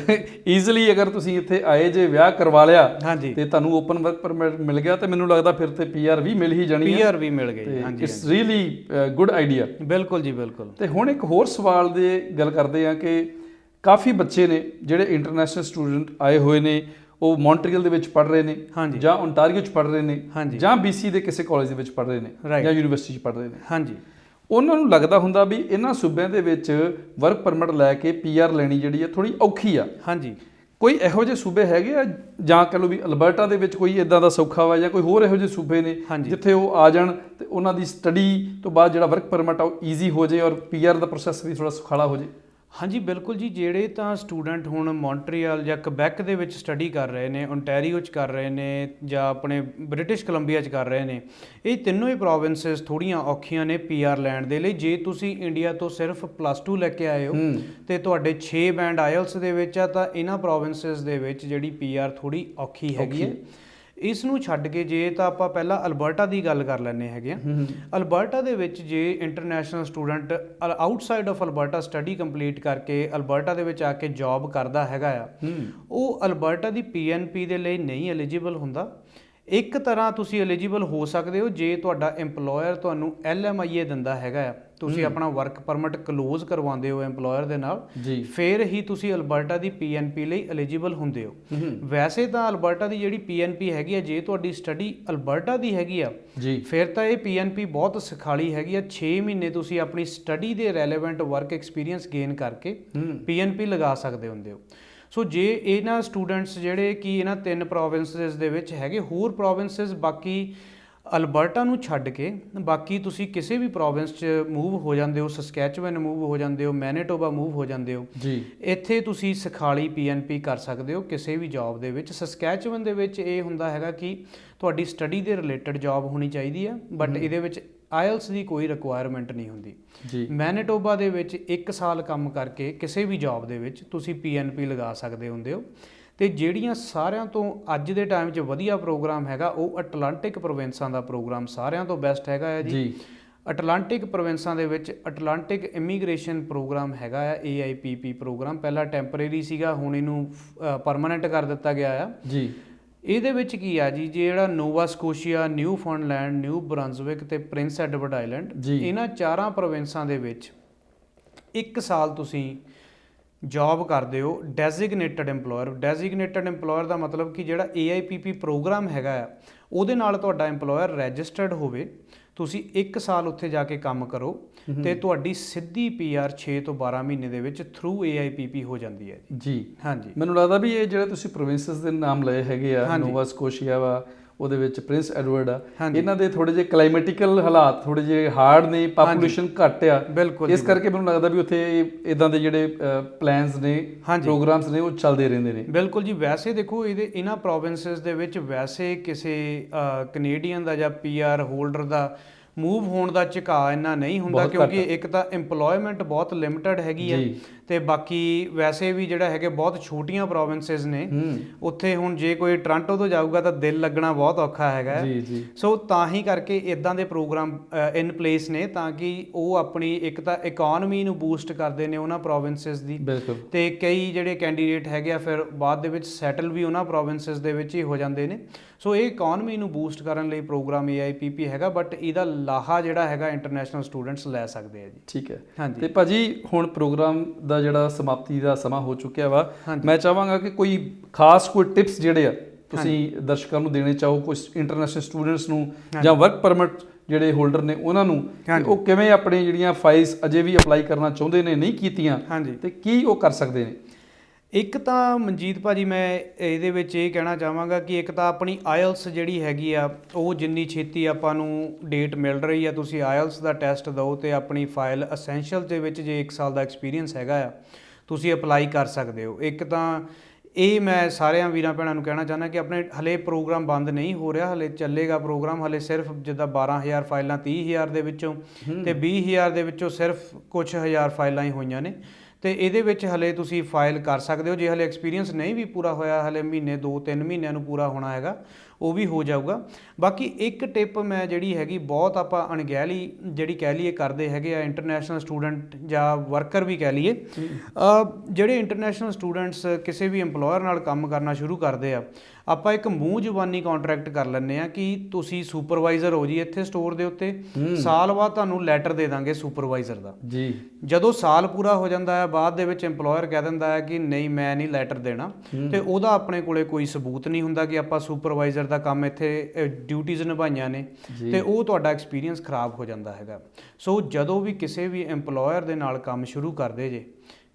ਈਜ਼ੀਲੀ ਅਗਰ ਤੁਸੀਂ ਇੱਥੇ ਆਏ ਜੇ ਵਿਆਹ ਕਰਵਾ ਲਿਆ ਹਾਂਜੀ, ਤੇ ਤੁਹਾਨੂੰ ਓਪਨ ਵਰਕ ਪਰਮਿਟ ਮਿਲ ਗਿਆ, ਤੇ ਮੈਨੂੰ ਲੱਗਦਾ ਫਿਰ ਤੇ ਪੀਆਰ ਵੀ ਮਿਲ ਹੀ ਜਾਣੀ ਹੈ। ਪੀਆਰ ਵੀ ਮਿਲ ਗਈ, ਹਾਂਜੀ, ਇਟਸ ਰੀਅਲੀ ਗੁੱਡ ਆਈਡੀਆ। ਬਿਲਕੁਲ ਜੀ, ਬਿਲਕੁਲ। ਤੇ ਹੁਣ ਇੱਕ ਹੋਰ ਸਵਾਲ ਦੇ ਗੱਲ ਕਰਦੇ ਆ ਕਿ ਕਾਫੀ ਬੱਚੇ ਨੇ ਜਿਹੜੇ ਇੰਟਰਨੈਸ਼ਨਲ ਸਟੂਡੈਂਟ ਆਏ ਹੋਏ ਨੇ, ਉਹ ਮੌਂਟਰੀਅਲ ਦੇ ਵਿੱਚ ਪੜ੍ਹ ਰਹੇ ਨੇ, ਜਾਂ ਓਨਟਾਰੀਓ 'ਚ ਪੜ੍ਹ ਰਹੇ ਨੇ, ਜਾਂ BC ਦੇ ਕਿਸੇ ਕਾਲਜ ਦੇ ਵਿੱਚ ਪੜ੍ਹ ਰਹੇ ਨੇ, ਜਾਂ ਯੂਨੀਵਰਸਿਟੀ 'ਚ ਪੜ੍ਹ ਰਹੇ ਨੇ। ਹਾਂਜੀ, ਉਹਨਾਂ ਨੂੰ ਲੱਗਦਾ ਹੁੰਦਾ ਵੀ ਇਹਨਾਂ ਸੂਬਿਆਂ ਦੇ ਵਿੱਚ ਵਰਕ ਪਰਮਿਟ ਲੈ ਕੇ ਪੀਆਰ ਲੈਣੀ ਜਿਹੜੀ ਹੈ ਥੋੜੀ ਔਖੀ ਆ। ਹਾਂਜੀ, ਕੋਈ ਇਹੋ ਜਿਹੇ ਸੂਬੇ ਹੈਗੇ ਆ, ਜਾਂ ਕਹ ਲਓ ਵੀ ਅਲਬਰਟਾ ਦੇ ਵਿੱਚ ਕੋਈ ਇਦਾਂ ਦਾ ਸੌਖਾ ਵਾ, ਜਾਂ ਕੋਈ ਹੋਰ ਇਹੋ ਜਿਹੇ ਸੂਬੇ ਨੇ ਜਿੱਥੇ ਉਹ ਆ ਜਾਣ ਤੇ ਉਹਨਾਂ ਦੀ ਸਟੱਡੀ ਤੋਂ ਬਾਅਦ ਜਿਹੜਾ ਵਰਕ ਪਰਮਿਟ ਆ ਉਹ ਈਜ਼ੀ ਹੋ ਜਾਏ, ਔਰ ਪੀਆਰ ਦਾ ਪ੍ਰੋਸੈਸ ਵੀ ਥੋੜਾ ਸੁਖਾਲਾ ਹੋ ਜਾਏ? ਹਾਂਜੀ ਬਿਲਕੁਲ ਜੀ। ਜਿਹੜੇ ਤਾਂ ਸਟੂਡੈਂਟ ਹੁਣ ਮੌਂਟਰੀਅਲ ਜਾਂ ਕਬੈਕ ਦੇ ਵਿੱਚ ਸਟੱਡੀ ਕਰ ਰਹੇ ਨੇ, ਓਨਟਾਰੀਓ 'ਚ ਕਰ ਰਹੇ ਨੇ, ਜਾਂ ਆਪਣੇ ਬ੍ਰਿਟਿਸ਼ ਕੋਲੰਬੀਆ 'ਚ ਕਰ ਰਹੇ ਨੇ, ਇਹ ਤਿੰਨੋਂ ਹੀ ਪ੍ਰੋਵਿੰਸਸ ਥੋੜ੍ਹੀਆਂ ਔਖੀਆਂ ਨੇ ਪੀਆਰ ਲੈਣ ਦੇ ਲਈ। ਜੇ ਤੁਸੀਂ ਇੰਡੀਆ ਤੋਂ ਸਿਰਫ +2 ਲੈ ਕੇ ਆਏ ਹੋ ਤੇ ਤੁਹਾਡੇ 6 ਬੈਂਡ ਆਇਲਸ ਦੇ ਵਿੱਚ ਆ, ਤਾਂ ਇਹਨਾਂ ਪ੍ਰੋਵਿੰਸਸ ਦੇ ਵਿੱਚ ਜਿਹੜੀ ਪੀਆਰ ਥੋੜ੍ਹੀ ਔਖੀ ਹੈਗੀ ਹੈ। ਇਸ ਨੂੰ ਛੱਡ ਕੇ ਜੇ ਤਾਂ ਆਪਾਂ ਪਹਿਲਾਂ ਅਲਬਰਟਾ ਦੀ ਗੱਲ ਕਰ ਲੈਂਦੇ ਹੈਗੇ ਆ, ਅਲਬਰਟਾ ਦੇ ਵਿੱਚ ਜੇ international student outside of Alberta study complete ਕਰਕੇ ਅਲਬਰਟਾ ਦੇ ਵਿੱਚ ਆ ਕੇ ਜੌਬ ਕਰਦਾ ਹੈਗਾ ਆ, ਉਹ ਅਲਬਰਟਾ ਦੀ PNP ਦੇ ਲਈ ਨਹੀਂ ਐਲੀਜੀਬਲ ਹੁੰਦਾ। ਇੱਕ ਤਰ੍ਹਾਂ ਤੁਸੀਂ ਐਲੀਜੀਬਲ ਹੋ ਸਕਦੇ ਹੋ ਜੇ ਤੁਹਾਡਾ EMPLOYER ਤੁਹਾਨੂੰ LMIA ਦਿੰਦਾ ਹੈਗਾ ਆ, ਤੁਸੀਂ ਆਪਣਾ ਵਰਕ ਪਰਮਿਟ ਕਲੋਜ਼ ਕਰਵਾਉਂਦੇ ਹੋ EMPLOYER ਦੇ ਨਾਲ, ਫਿਰ ਹੀ ਤੁਸੀਂ ਅਲਬਰਟਾ ਦੀ PNP ਲਈ ਐਲੀਜੀਬਲ ਹੁੰਦੇ ਹੋ। ਵੈਸੇ ਤਾਂ ਅਲਬਰਟਾ ਦੀ ਜਿਹੜੀ PNP ਹੈਗੀ ਆ, ਜੇ ਤੁਹਾਡੀ ਸਟੱਡੀ ਅਲਬਰਟਾ ਦੀ ਹੈਗੀ ਆ, ਫਿਰ ਤਾਂ ਇਹ PNP ਬਹੁਤ ਸੁਖਾਲੀ ਹੈਗੀ ਆ। 6 ਮਹੀਨੇ ਤੁਸੀਂ ਆਪਣੀ ਸਟੱਡੀ ਦੇ ਰੈਲੇਵੈਂਟ ਵਰਕ ਐਕਸਪੀਰੀਅੰਸ ਗੇਨ ਕਰਕੇ PNP ਲਗਾ ਸਕਦੇ ਹੁੰਦੇ ਹੋ। ਸੋ ਜੇ ਇਹਨਾਂ ਸਟੂਡੈਂਟਸ ਜਿਹੜੇ ਕਿ ਇਹਨਾਂ 3 ਪ੍ਰੋਵਿੰਸਸ ਦੇ ਵਿੱਚ ਹੈਗੇ, ਹੋਰ ਪ੍ਰੋਵਿੰਸਸ ਬਾਕੀ ਅਲਬਰਟਾ ਨੂੰ ਛੱਡ ਕੇ ਬਾਕੀ ਤੁਸੀਂ ਕਿਸੇ ਵੀ ਪ੍ਰੋਵਿੰਸ 'ਚ ਮੂਵ ਹੋ ਜਾਂਦੇ ਹੋ, ਸਸਕੈਚੁਅਨ ਮੂਵ ਹੋ ਜਾਂਦੇ ਹੋ, ਮੈਨੀਟੋਬਾ ਮੂਵ ਹੋ ਜਾਂਦੇ ਹੋ, ਇੱਥੇ ਤੁਸੀਂ ਸੁਖਾਲੀ PNP ਕਰ ਸਕਦੇ ਹੋ ਕਿਸੇ ਵੀ ਜੌਬ ਦੇ ਵਿੱਚ। ਸਸਕੈਚੁਅਨ ਦੇ ਵਿੱਚ ਇਹ ਹੁੰਦਾ ਹੈਗਾ ਕਿ ਤੁਹਾਡੀ ਸਟੱਡੀ ਦੇ ਰਿਲੇਟਡ ਜੌਬ ਹੋਣੀ ਚਾਹੀਦੀ ਹੈ, ਬਟ ਇਹਦੇ ਵਿੱਚ ਆਇਲਸ ਦੀ ਕੋਈ ਰਿਕੁਆਇਰਮੈਂਟ ਨਹੀਂ ਹੁੰਦੀ। ਮੈਨੀਟੋਬਾ ਦੇ ਵਿੱਚ 1 ਸਾਲ ਕੰਮ ਕਰਕੇ ਕਿਸੇ ਵੀ ਜੌਬ ਦੇ ਵਿੱਚ ਤੁਸੀਂ PNP ਲਗਾ ਸਕਦੇ ਹੁੰਦੇ ਹੋ। ਤੇ ਜਿਹੜੀਆਂ ਸਾਰਿਆਂ ਤੋਂ ਅੱਜ ਦੇ ਟਾਈਮ 'ਚ ਵਧੀਆ ਪ੍ਰੋਗਰਾਮ ਹੈਗਾ ਉਹ ਅਟਲਾਂਟਿਕ ਪ੍ਰੋਵਿੰਸਾਂ ਦਾ ਪ੍ਰੋਗਰਾਮ ਸਾਰਿਆਂ ਤੋਂ ਬੈਸਟ ਹੈਗਾ ਹੈ ਜੀ। ਅਟਲਾਂਟਿਕ ਪ੍ਰੋਵਿੰਸਾਂ ਦੇ ਵਿੱਚ ਅਟਲਾਂਟਿਕ ਇਮੀਗ੍ਰੇਸ਼ਨ ਪ੍ਰੋਗਰਾਮ ਹੈਗਾ ਆ, AIPP ਪ੍ਰੋਗਰਾਮ। ਪਹਿਲਾਂ ਟੈਂਪਰੇਰੀ ਸੀਗਾ, ਹੁਣ ਇਹਨੂੰ ਪਰਮਾਨੈਂਟ ਕਰ ਦਿੱਤਾ ਗਿਆ ਆ ਜੀ। ਇਹਦੇ ਵਿੱਚ ਕੀ ਆ ਜੀ, ਜਿਹੜਾ ਨੋਵਾ ਸਕੋਸ਼ੀਆ, ਨਿਊ ਫਾਊਂਡਲੈਂਡ, ਨਿਊ ਬਰੰਜ਼ਵਿਕ ਤੇ ਪ੍ਰਿੰਸ ਐਡਵਰਡ ਆਈਲੈਂਡ, ਇਹਨਾਂ 4 ਪ੍ਰੋਵਿੰਸਾਂ ਦੇ ਵਿੱਚ 1 ਸਾਲ ਤੁਸੀਂ ਜੌਬ ਕਰਦੇ ਹੋ ਡੈਜ਼ਿਗਨੇਟਡ EMPLOYER। ਡੈਜ਼ਿਗਨੇਟਡ EMPLOYER ਦਾ ਮਤਲਬ ਕਿ ਜਿਹੜਾ AIPP ਪ੍ਰੋਗਰਾਮ ਹੈਗਾ ਆ ਉਹਦੇ ਨਾਲ ਤੁਹਾਡਾ EMPLOYER ਰਜਿਸਟਰਡ ਹੋਵੇ, ਤੁਸੀਂ 1 ਸਾਲ ਉੱਥੇ ਜਾ ਕੇ ਕੰਮ ਕਰੋ ਤੇ ਤੁਹਾਡੀ ਸਿੱਧੀ PR 6 ਤੋਂ 12 ਮਹੀਨੇ ਦੇ ਵਿੱਚ ਥਰੂ AIPP ਹੋ ਜਾਂਦੀ ਹੈ ਜੀ। ਹਾਂਜੀ, ਮੈਨੂੰ ਲੱਗਦਾ ਵੀ ਇਹ ਜਿਹੜੇ ਤੁਸੀਂ ਪ੍ਰੋਵਿੰਸਸ ਦੇ ਨਾਮ ਲਏ ਹੈਗੇ ਆ, ਨੋਵਾ ਸਕੋਸ਼ੀਆ ਵਾ, ਉਹਦੇ ਵਿੱਚ ਪ੍ਰਿੰਸ ਐਡਵਰਡ ਆ, ਇਹਨਾਂ ਦੇ ਥੋੜੇ ਜਿਹੇ ਕਲਾਈਮੈਟਿਕਲ ਹਾਲਾਤ ਥੋੜੇ ਜਿਹੇ ਹਾਰਡ ਨੇ, ਪਾਪੂਲੇਸ਼ਨ ਘੱਟ ਆ, ਇਸ ਕਰਕੇ ਮੈਨੂੰ ਲੱਗਦਾ ਵੀ ਉੱਥੇ ਇਦਾਂ ਦੇ ਜਿਹੜੇ ਪਲਾਨਸ ਨੇ, ਪ੍ਰੋਗਰਾਮਸ ਨੇ, ਉਹ ਚੱਲਦੇ ਰਹਿੰਦੇ ਨੇ। ਬਿਲਕੁਲ ਜੀ। ਵੈਸੇ ਦੇਖੋ ਇਹਨਾਂ ਪ੍ਰੋਵਿੰਸਸ ਦੇ ਵਿੱਚ ਵੈਸੇ ਕਿਸੇ ਕੈਨੇਡੀਅਨ ਦਾ ਜਾਂ PR ਹੋਲਡਰ ਦਾ ਮੂਵ ਹੋਣ ਦਾ ਝੁਕਾਅ ਇੰਨਾ ਨਹੀਂ ਹੁੰਦਾ, ਕਿਉਂਕਿ ਇੱਕ ਤਾਂ ਇੰਪਲੋਇਮੈਂਟ ਬਹੁਤ ਲਿਮਟਿਡ ਹੈਗੀ ਹੈ ਤੇ ਬਾਕੀ ਵੈਸੇ ਵੀ ਜਿਹੜਾ ਹੈਗੇ ਬਹੁਤ ਛੋਟੀਆਂ ਪ੍ਰੋਵਿੰਸਸ ਨੇ। ਉੱਥੇ ਹੁਣ ਜੇ ਕੋਈ ਟੋਰਾਂਟੋ ਤੋਂ ਜਾਊਗਾ ਤਾਂ ਦਿਲ ਲੱਗਣਾ ਬਹੁਤ ਔਖਾ ਹੈਗਾ। ਸੋ ਤਾਂ ਹੀ ਕਰਕੇ ਇਦਾਂ ਦੇ ਪ੍ਰੋਗਰਾਮ ਇਨ ਪਲੇਸ ਨੇ ਤਾਂ ਕਿ ਉਹ ਆਪਣੀ ਇੱਕ ਤਾਂ ਇਕਨੋਮੀ ਨੂੰ ਬੂਸਟ ਕਰਦੇ ਨੇ ਉਹਨਾਂ ਪ੍ਰੋਵਿੰਸਸ ਦੀ, ਤੇ ਕਈ ਜਿਹੜੇ ਕੈਂਡੀਡੇਟ ਹੈਗੇ ਆ ਫਿਰ ਬਾਅਦ ਦੇ ਵਿੱਚ ਸੈਟਲ ਵੀ ਉਹਨਾਂ ਪ੍ਰੋਵਿੰਸਸ ਦੇ ਵਿੱਚ ਹੀ ਹੋ ਜਾਂਦੇ ਨੇ। ਸੋ ਇਹ ਇਕਨੋਮੀ ਨੂੰ ਬੂਸਟ ਕਰਨ ਲਈ ਪ੍ਰੋਗਰਾਮ AIPP ਹੈਗਾ, ਬਟ ਇਹਦਾ ਲਾਹਾ ਜਿਹੜਾ ਹੈਗਾ ਇੰਟਰਨੈਸ਼ਨਲ ਸਟੂਡੈਂਟਸ ਲੈ ਸਕਦੇ ਆ ਜੀ। ਠੀਕ ਹੈ। ਤੇ ਭਾਜੀ ਹੁਣ ਪ੍ਰੋਗਰਾਮ ਦਾ ਜਿਹੜਾ ਸਮਾਪਤੀ ਦਾ ਸਮਾਂ ਹੋ ਚੁੱਕਿਆ ਵਾ, ਮੈਂ ਚਾਹਾਂਗਾ ਕਿ ਕੋਈ ਖਾਸ ਕੋਈ ਟਿਪਸ ਜਿਹੜੇ ਆ ਤੁਸੀਂ ਦਰਸ਼ਕਾਂ ਨੂੰ ਦੇਣੇ ਚਾਹੋ, ਕੁਝ ਇੰਟਰਨੈਸ਼ਨਲ ਸਟੂਡੈਂਟਸ ਨੂੰ ਜਾਂ ਵਰਕ ਪਰਮਿਟ ਜਿਹੜੇ ਹੋਲਡਰ ਨੇ ਉਹਨਾਂ ਨੂੰ, ਉਹ ਕਿਵੇਂ ਆਪਣੀ ਜਿਹੜੀਆਂ ਫਾਈਲਸ ਅਜੇ ਵੀ ਅਪਲਾਈ ਕਰਨਾ ਚਾਹੁੰਦੇ ਨੇ, ਨਹੀਂ ਕੀਤੀਆਂ, ਤੇ ਕੀ ਉਹ ਕਰ ਸਕਦੇ ਨੇ? ਇੱਕ ਤਾਂ ਮਨਜੀਤ ਭਾਜੀ ਮੈਂ ਇਹਦੇ ਵਿੱਚ ਇਹ ਕਹਿਣਾ ਚਾਹਾਂਗਾ ਕਿ ਇੱਕ ਤਾਂ ਆਪਣੀ IELTS ਜਿਹੜੀ ਹੈਗੀ ਆ ਉਹ ਜਿੰਨੀ ਛੇਤੀ ਆਪਾਂ ਨੂੰ ਡੇਟ ਮਿਲ ਰਹੀ ਆ, ਤੁਸੀਂ IELTS ਦਾ ਟੈਸਟ ਦਿਓ ਤੇ ਆਪਣੀ ਫਾਈਲ ਅਸੈਂਸ਼ੀਅਲ ਦੇ ਵਿੱਚ ਜੇ 1 ਸਾਲ ਦਾ ਐਕਸਪੀਰੀਅੰਸ ਹੈਗਾ ਆ ਤੁਸੀਂ ਅਪਲਾਈ ਕਰ ਸਕਦੇ ਹੋ। ਇੱਕ ਤਾਂ ਇਹ ਮੈਂ ਸਾਰਿਆਂ ਵੀਰਾਂ ਭੈਣਾਂ ਨੂੰ ਕਹਿਣਾ ਚਾਹੁੰਦਾ ਕਿ ਆਪਣੇ ਹਲੇ ਪ੍ਰੋਗਰਾਮ ਬੰਦ ਨਹੀਂ ਹੋ ਰਿਹਾ, ਹਲੇ ਚੱਲੇਗਾ ਪ੍ਰੋਗਰਾਮ। ਹਲੇ ਸਿਰਫ ਜਿੱਦਾਂ 12,000 ਫਾਈਲਾਂ 30,000 ਦੇ ਵਿੱਚੋਂ ਤੇ 20,000 ਦੇ ਵਿੱਚੋਂ ਸਿਰਫ ਕੁਝ ਹਜ਼ਾਰ ਫਾਈਲਾਂ ਹੀ ਹੋਈਆਂ ਨੇ, ਤੇ ਇਹਦੇ ਵਿੱਚ ਹਲੇ ਤੁਸੀਂ ਫਾਈਲ ਕਰ ਸਕਦੇ ਹੋ। ਜੇ ਹਲੇ ਐਕਸਪੀਰੀਅੰਸ ਨਹੀਂ ਵੀ ਪੂਰਾ ਹੋਇਆ, ਹਲੇ ਮਹੀਨੇ 2-3 ਮਹੀਨਿਆਂ ਨੂੰ ਪੂਰਾ ਹੋਣਾ ਹੈਗਾ, ਉਹ ਵੀ ਹੋ ਜਾਊਗਾ। ਬਾਕੀ ਇੱਕ ਟਿਪ ਮੈਂ ਜਿਹੜੀ ਹੈਗੀ ਬਹੁਤ ਆਪਾਂ ਅਣਗਹਿਲੀ ਜਿਹੜੀ ਕਹਿ ਲਈਏ ਕਰਦੇ ਹੈਗੇ ਆ ਇੰਟਰਨੈਸ਼ਨਲ ਸਟੂਡੈਂਟ ਜਾਂ ਵਰਕਰ ਵੀ ਕਹਿ ਲਈਏ, ਜਿਹੜੇ ਇੰਟਰਨੈਸ਼ਨਲ ਸਟੂਡੈਂਟਸ ਕਿਸੇ ਵੀ EMPLOYER ਨਾਲ ਕੰਮ ਕਰਨਾ ਸ਼ੁਰੂ ਕਰਦੇ ਆ, ਆਪਾਂ ਇੱਕ ਮੂੰਹ ਜ਼ੁਬਾਨੀ ਕੰਟਰੈਕਟ ਕਰ ਲੈਂਦੇ ਆ ਕਿ ਤੁਸੀਂ ਸੁਪਰਵਾਈਜ਼ਰ ਹੋ ਜੀ ਇੱਥੇ ਸਟੋਰ ਦੇ ਉੱਤੇ, ਸਾਲ ਬਾਅਦ ਤੁਹਾਨੂੰ ਲੈਟਰ ਦੇ ਦਾਂਗੇ ਸੁਪਰਵਾਈਜ਼ਰ ਦਾ ਜੀ। ਜਦੋਂ ਸਾਲ ਪੂਰਾ ਹੋ ਜਾਂਦਾ ਹੈ ਬਾਅਦ ਦੇ ਵਿੱਚ EMPLOYER ਕਹਿ ਦਿੰਦਾ ਹੈ ਕਿ ਨਹੀਂ ਮੈਂ ਨਹੀਂ ਲੈਟਰ ਦੇਣਾ, ਤੇ ਉਹਦਾ ਆਪਣੇ ਕੋਲੇ ਕੋਈ ਸਬੂਤ ਨਹੀਂ ਹੁੰਦਾ ਕਿ ਆਪਾਂ ਸੁਪਰਵਾਈਜ਼ਰ ਦਾ ਕੰਮ ਇੱਥੇ ਡਿਊਟੀਜ਼ ਨਿਭਾਈਆਂ ਨੇ, ਤੇ ਉਹ ਤੁਹਾਡਾ ਐਕਸਪੀਰੀਅੰਸ ਖਰਾਬ ਹੋ ਜਾਂਦਾ ਹੈਗਾ। ਸੋ ਜਦੋਂ ਵੀ ਕਿਸੇ ਵੀ EMPLOYER ਦੇ ਨਾਲ ਕੰਮ ਸ਼ੁਰੂ ਕਰਦੇ ਜੇ,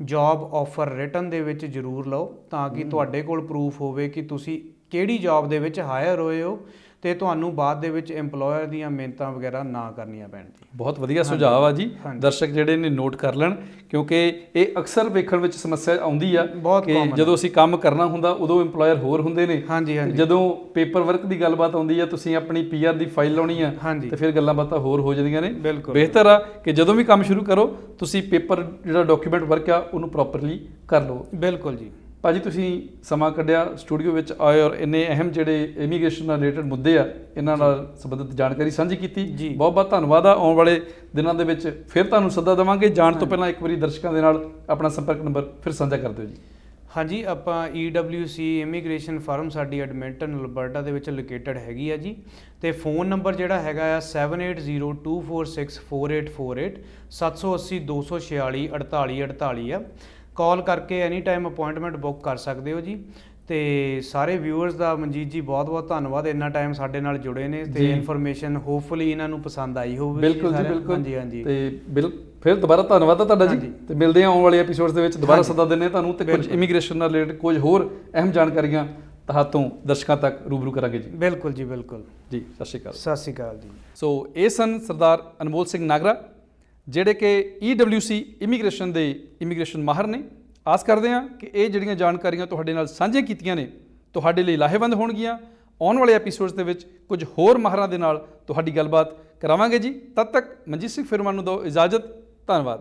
ਜੌਬ ਆਫਰ ਰਿਟਨ ਦੇ ਵਿੱਚ ਜ਼ਰੂਰ ਲਓ ਤਾਂ ਕਿ ਤੁਹਾਡੇ ਕੋਲ ਪ੍ਰੂਫ ਹੋਵੇ ਕਿ ਤੁਸੀਂ ਕਿਹੜੀ ਜੌਬ ਦੇ ਵਿੱਚ ਹਾਇਰ ਹੋਏ ਹੋ ਤੇ ਤੁਹਾਨੂੰ ਬਾਅਦ ਦੇ ਵਿੱਚ EMPLOYER ਦੀਆਂ ਮਿਹਨਤਾਂ ਵਗੈਰਾ ਨਾ ਕਰਨੀਆਂ ਪੈਣ ਜੀ। ਬਹੁਤ ਵਧੀਆ ਸੁਝਾਅ ਆ ਜੀ, ਦਰਸ਼ਕ ਜਿਹੜੇ ਨੇ ਨੋਟ ਕਰ ਲੈਣ, ਕਿਉਂਕਿ ਇਹ ਅਕਸਰ ਵੇਖਣ ਵਿੱਚ ਸਮੱਸਿਆ ਆਉਂਦੀ ਆ ਕਿ ਜਦੋਂ ਅਸੀਂ ਕੰਮ ਕਰਨਾ ਹੁੰਦਾ ਉਦੋਂ EMPLOYER ਹੋਰ ਹੁੰਦੇ ਨੇ, ਜਦੋਂ ਪੇਪਰ ਵਰਕ ਦੀ ਗੱਲਬਾਤ ਆਉਂਦੀ ਆ, ਤੁਸੀਂ ਆਪਣੀ PR ਦੀ ਫਾਈਲ ਲਾਉਣੀ ਆ ਤੇ ਫਿਰ ਗੱਲਾਂ ਬਾਤਾਂ ਹੋਰ ਹੋ ਜਾਂਦੀਆਂ ਨੇ। ਬਿਹਤਰ ਆ ਕਿ ਜਦੋਂ ਵੀ ਕੰਮ ਸ਼ੁਰੂ ਕਰੋ ਤੁਸੀਂ ਪੇਪਰ ਜਿਹੜਾ ਡਾਕੂਮੈਂਟ ਵਰਕ ਆ ਉਹਨੂੰ ਪ੍ਰੋਪਰਲੀ ਕਰ ਲਓ। ਬਿਲਕੁਲ ਜੀ। ਭਾਜੀ ਤੁਸੀਂ ਸਮਾਂ ਕੱਢਿਆ, ਸਟੂਡੀਓ ਵਿੱਚ ਆਏ ਔਰ ਇੰਨੇ ਅਹਿਮ ਜਿਹੜੇ ਇਮੀਗ੍ਰੇਸ਼ਨ ਨਾਲ ਰਿਲੇਟਡ ਮੁੱਦੇ ਆ ਇਹਨਾਂ ਨਾਲ ਸੰਬੰਧਿਤ ਜਾਣਕਾਰੀ ਸਾਂਝੀ ਕੀਤੀ, ਬਹੁਤ ਬਹੁਤ ਧੰਨਵਾਦ ਆ। ਆਉਣ ਵਾਲੇ ਦਿਨਾਂ ਦੇ ਵਿੱਚ ਫਿਰ ਤੁਹਾਨੂੰ ਸੱਦਾ ਦੇਵਾਂਗੇ। ਜਾਣ ਤੋਂ ਪਹਿਲਾਂ ਇੱਕ ਵਾਰੀ ਦਰਸ਼ਕਾਂ ਦੇ ਨਾਲ ਆਪਣਾ ਸੰਪਰਕ ਨੰਬਰ ਫਿਰ ਸਾਂਝਾ ਕਰ ਦਿਓ ਜੀ। ਹਾਂਜੀ, ਆਪਾਂ EWC ਇਮੀਗ੍ਰੇਸ਼ਨ ਫਰਮ ਸਾਡੀ ਐਡਮਿੰਟਨ ਅਲਬਰਟਾ ਦੇ ਵਿੱਚ ਲੋਕੇਟਡ ਹੈਗੀ ਆ ਜੀ, ਤੇ ਫੋਨ ਨੰਬਰ ਜਿਹੜਾ ਹੈਗਾ ਆ 7802464848 780 246 4848 ਆ। ਕਾਲ ਕਰਕੇ ਐਨੀ ਟਾਈਮ ਅਪੁਆਇੰਟਮੈਂਟ ਬੁੱਕ ਕਰ ਸਕਦੇ ਹੋ ਜੀ। ਤੇ ਸਾਰੇ ਵਿਊਅਰਸ ਦਾ ਮਨਜੀਤ ਜੀ ਬਹੁਤ ਬਹੁਤ ਧੰਨਵਾਦ, ਇੰਨਾ ਟਾਈਮ ਸਾਡੇ ਨਾਲ ਜੁੜੇ ਨੇ ਤੇ ਇਨਫੋਰਮੇਸ਼ਨ ਹੋਪਫੁਲੀ ਇਹਨਾਂ ਨੂੰ ਪਸੰਦ ਆਈ ਹੋਵੇ। ਬਿਲਕੁਲ ਜੀ, ਬਿਲਕੁਲ। ਹਾਂਜੀ ਤੇ ਫਿਰ ਦੁਬਾਰਾ ਧੰਨਵਾਦ ਆ ਤੁਹਾਡਾ ਜੀ, ਤੇ ਮਿਲਦੇ ਹਾਂ ਆਉਣ ਵਾਲੇ ਐਪੀਸੋਡਸ ਦੇ ਵਿੱਚ। ਦੁਬਾਰਾ ਸੱਦਾ ਦਿੰਦੇ ਹਾਂ ਤੁਹਾਨੂੰ ਤੇ ਕੁਝ ਇਮੀਗ੍ਰੇਸ਼ਨ ਨਾਲ ਰਿਲੇਟਡ ਕੁਝ ਹੋਰ ਅਹਿਮ ਜਾਣਕਾਰੀਆਂ ਤੁਹਾਤੋਂ ਦਰਸ਼ਕਾਂ ਤੱਕ ਰੂਬਰੂ ਕਰਾਂਗੇ ਜੀ। ਬਿਲਕੁਲ ਜੀ, ਬਿਲਕੁਲ ਜੀ। ਸਤਿ ਸ਼੍ਰੀ ਅਕਾਲ। ਸਤਿ ਸ਼੍ਰੀ ਅਕਾਲ ਜੀ। ਸੋ ਇਹ ਸਨ ਸਰਦਾਰ ਅਨਮੋਲ ਸਿੰਘ ਨਾਗਰਾ, ਜਿਹੜੇ ਕਿ EWC ਇਮੀਗ੍ਰੇਸ਼ਨ ਦੇ ਇਮੀਗ੍ਰੇਸ਼ਨ ਮਾਹਰ ਨੇ। ਆਸ ਕਰਦੇ ਹਾਂ ਕਿ ਇਹ ਜਿਹੜੀਆਂ ਜਾਣਕਾਰੀਆਂ ਤੁਹਾਡੇ ਨਾਲ ਸਾਂਝੀਆਂ ਕੀਤੀਆਂ ਨੇ ਤੁਹਾਡੇ ਲਈ ਲਾਹੇਵੰਦ ਹੋਣਗੀਆਂ। ਆਉਣ ਵਾਲੇ ਐਪੀਸੋਡਸ ਦੇ ਵਿੱਚ ਕੁਝ ਹੋਰ ਮਾਹਰਾਂ ਦੇ ਨਾਲ ਤੁਹਾਡੀ ਗੱਲਬਾਤ ਕਰਾਵਾਂਗੇ ਜੀ। ਤਦ ਤੱਕ ਮਨਜੀਤ ਸਿੰਘ ਫਿਰਮਾਨ ਨੂੰ ਦਿਓ ਇਜਾਜ਼ਤ। ਧੰਨਵਾਦ।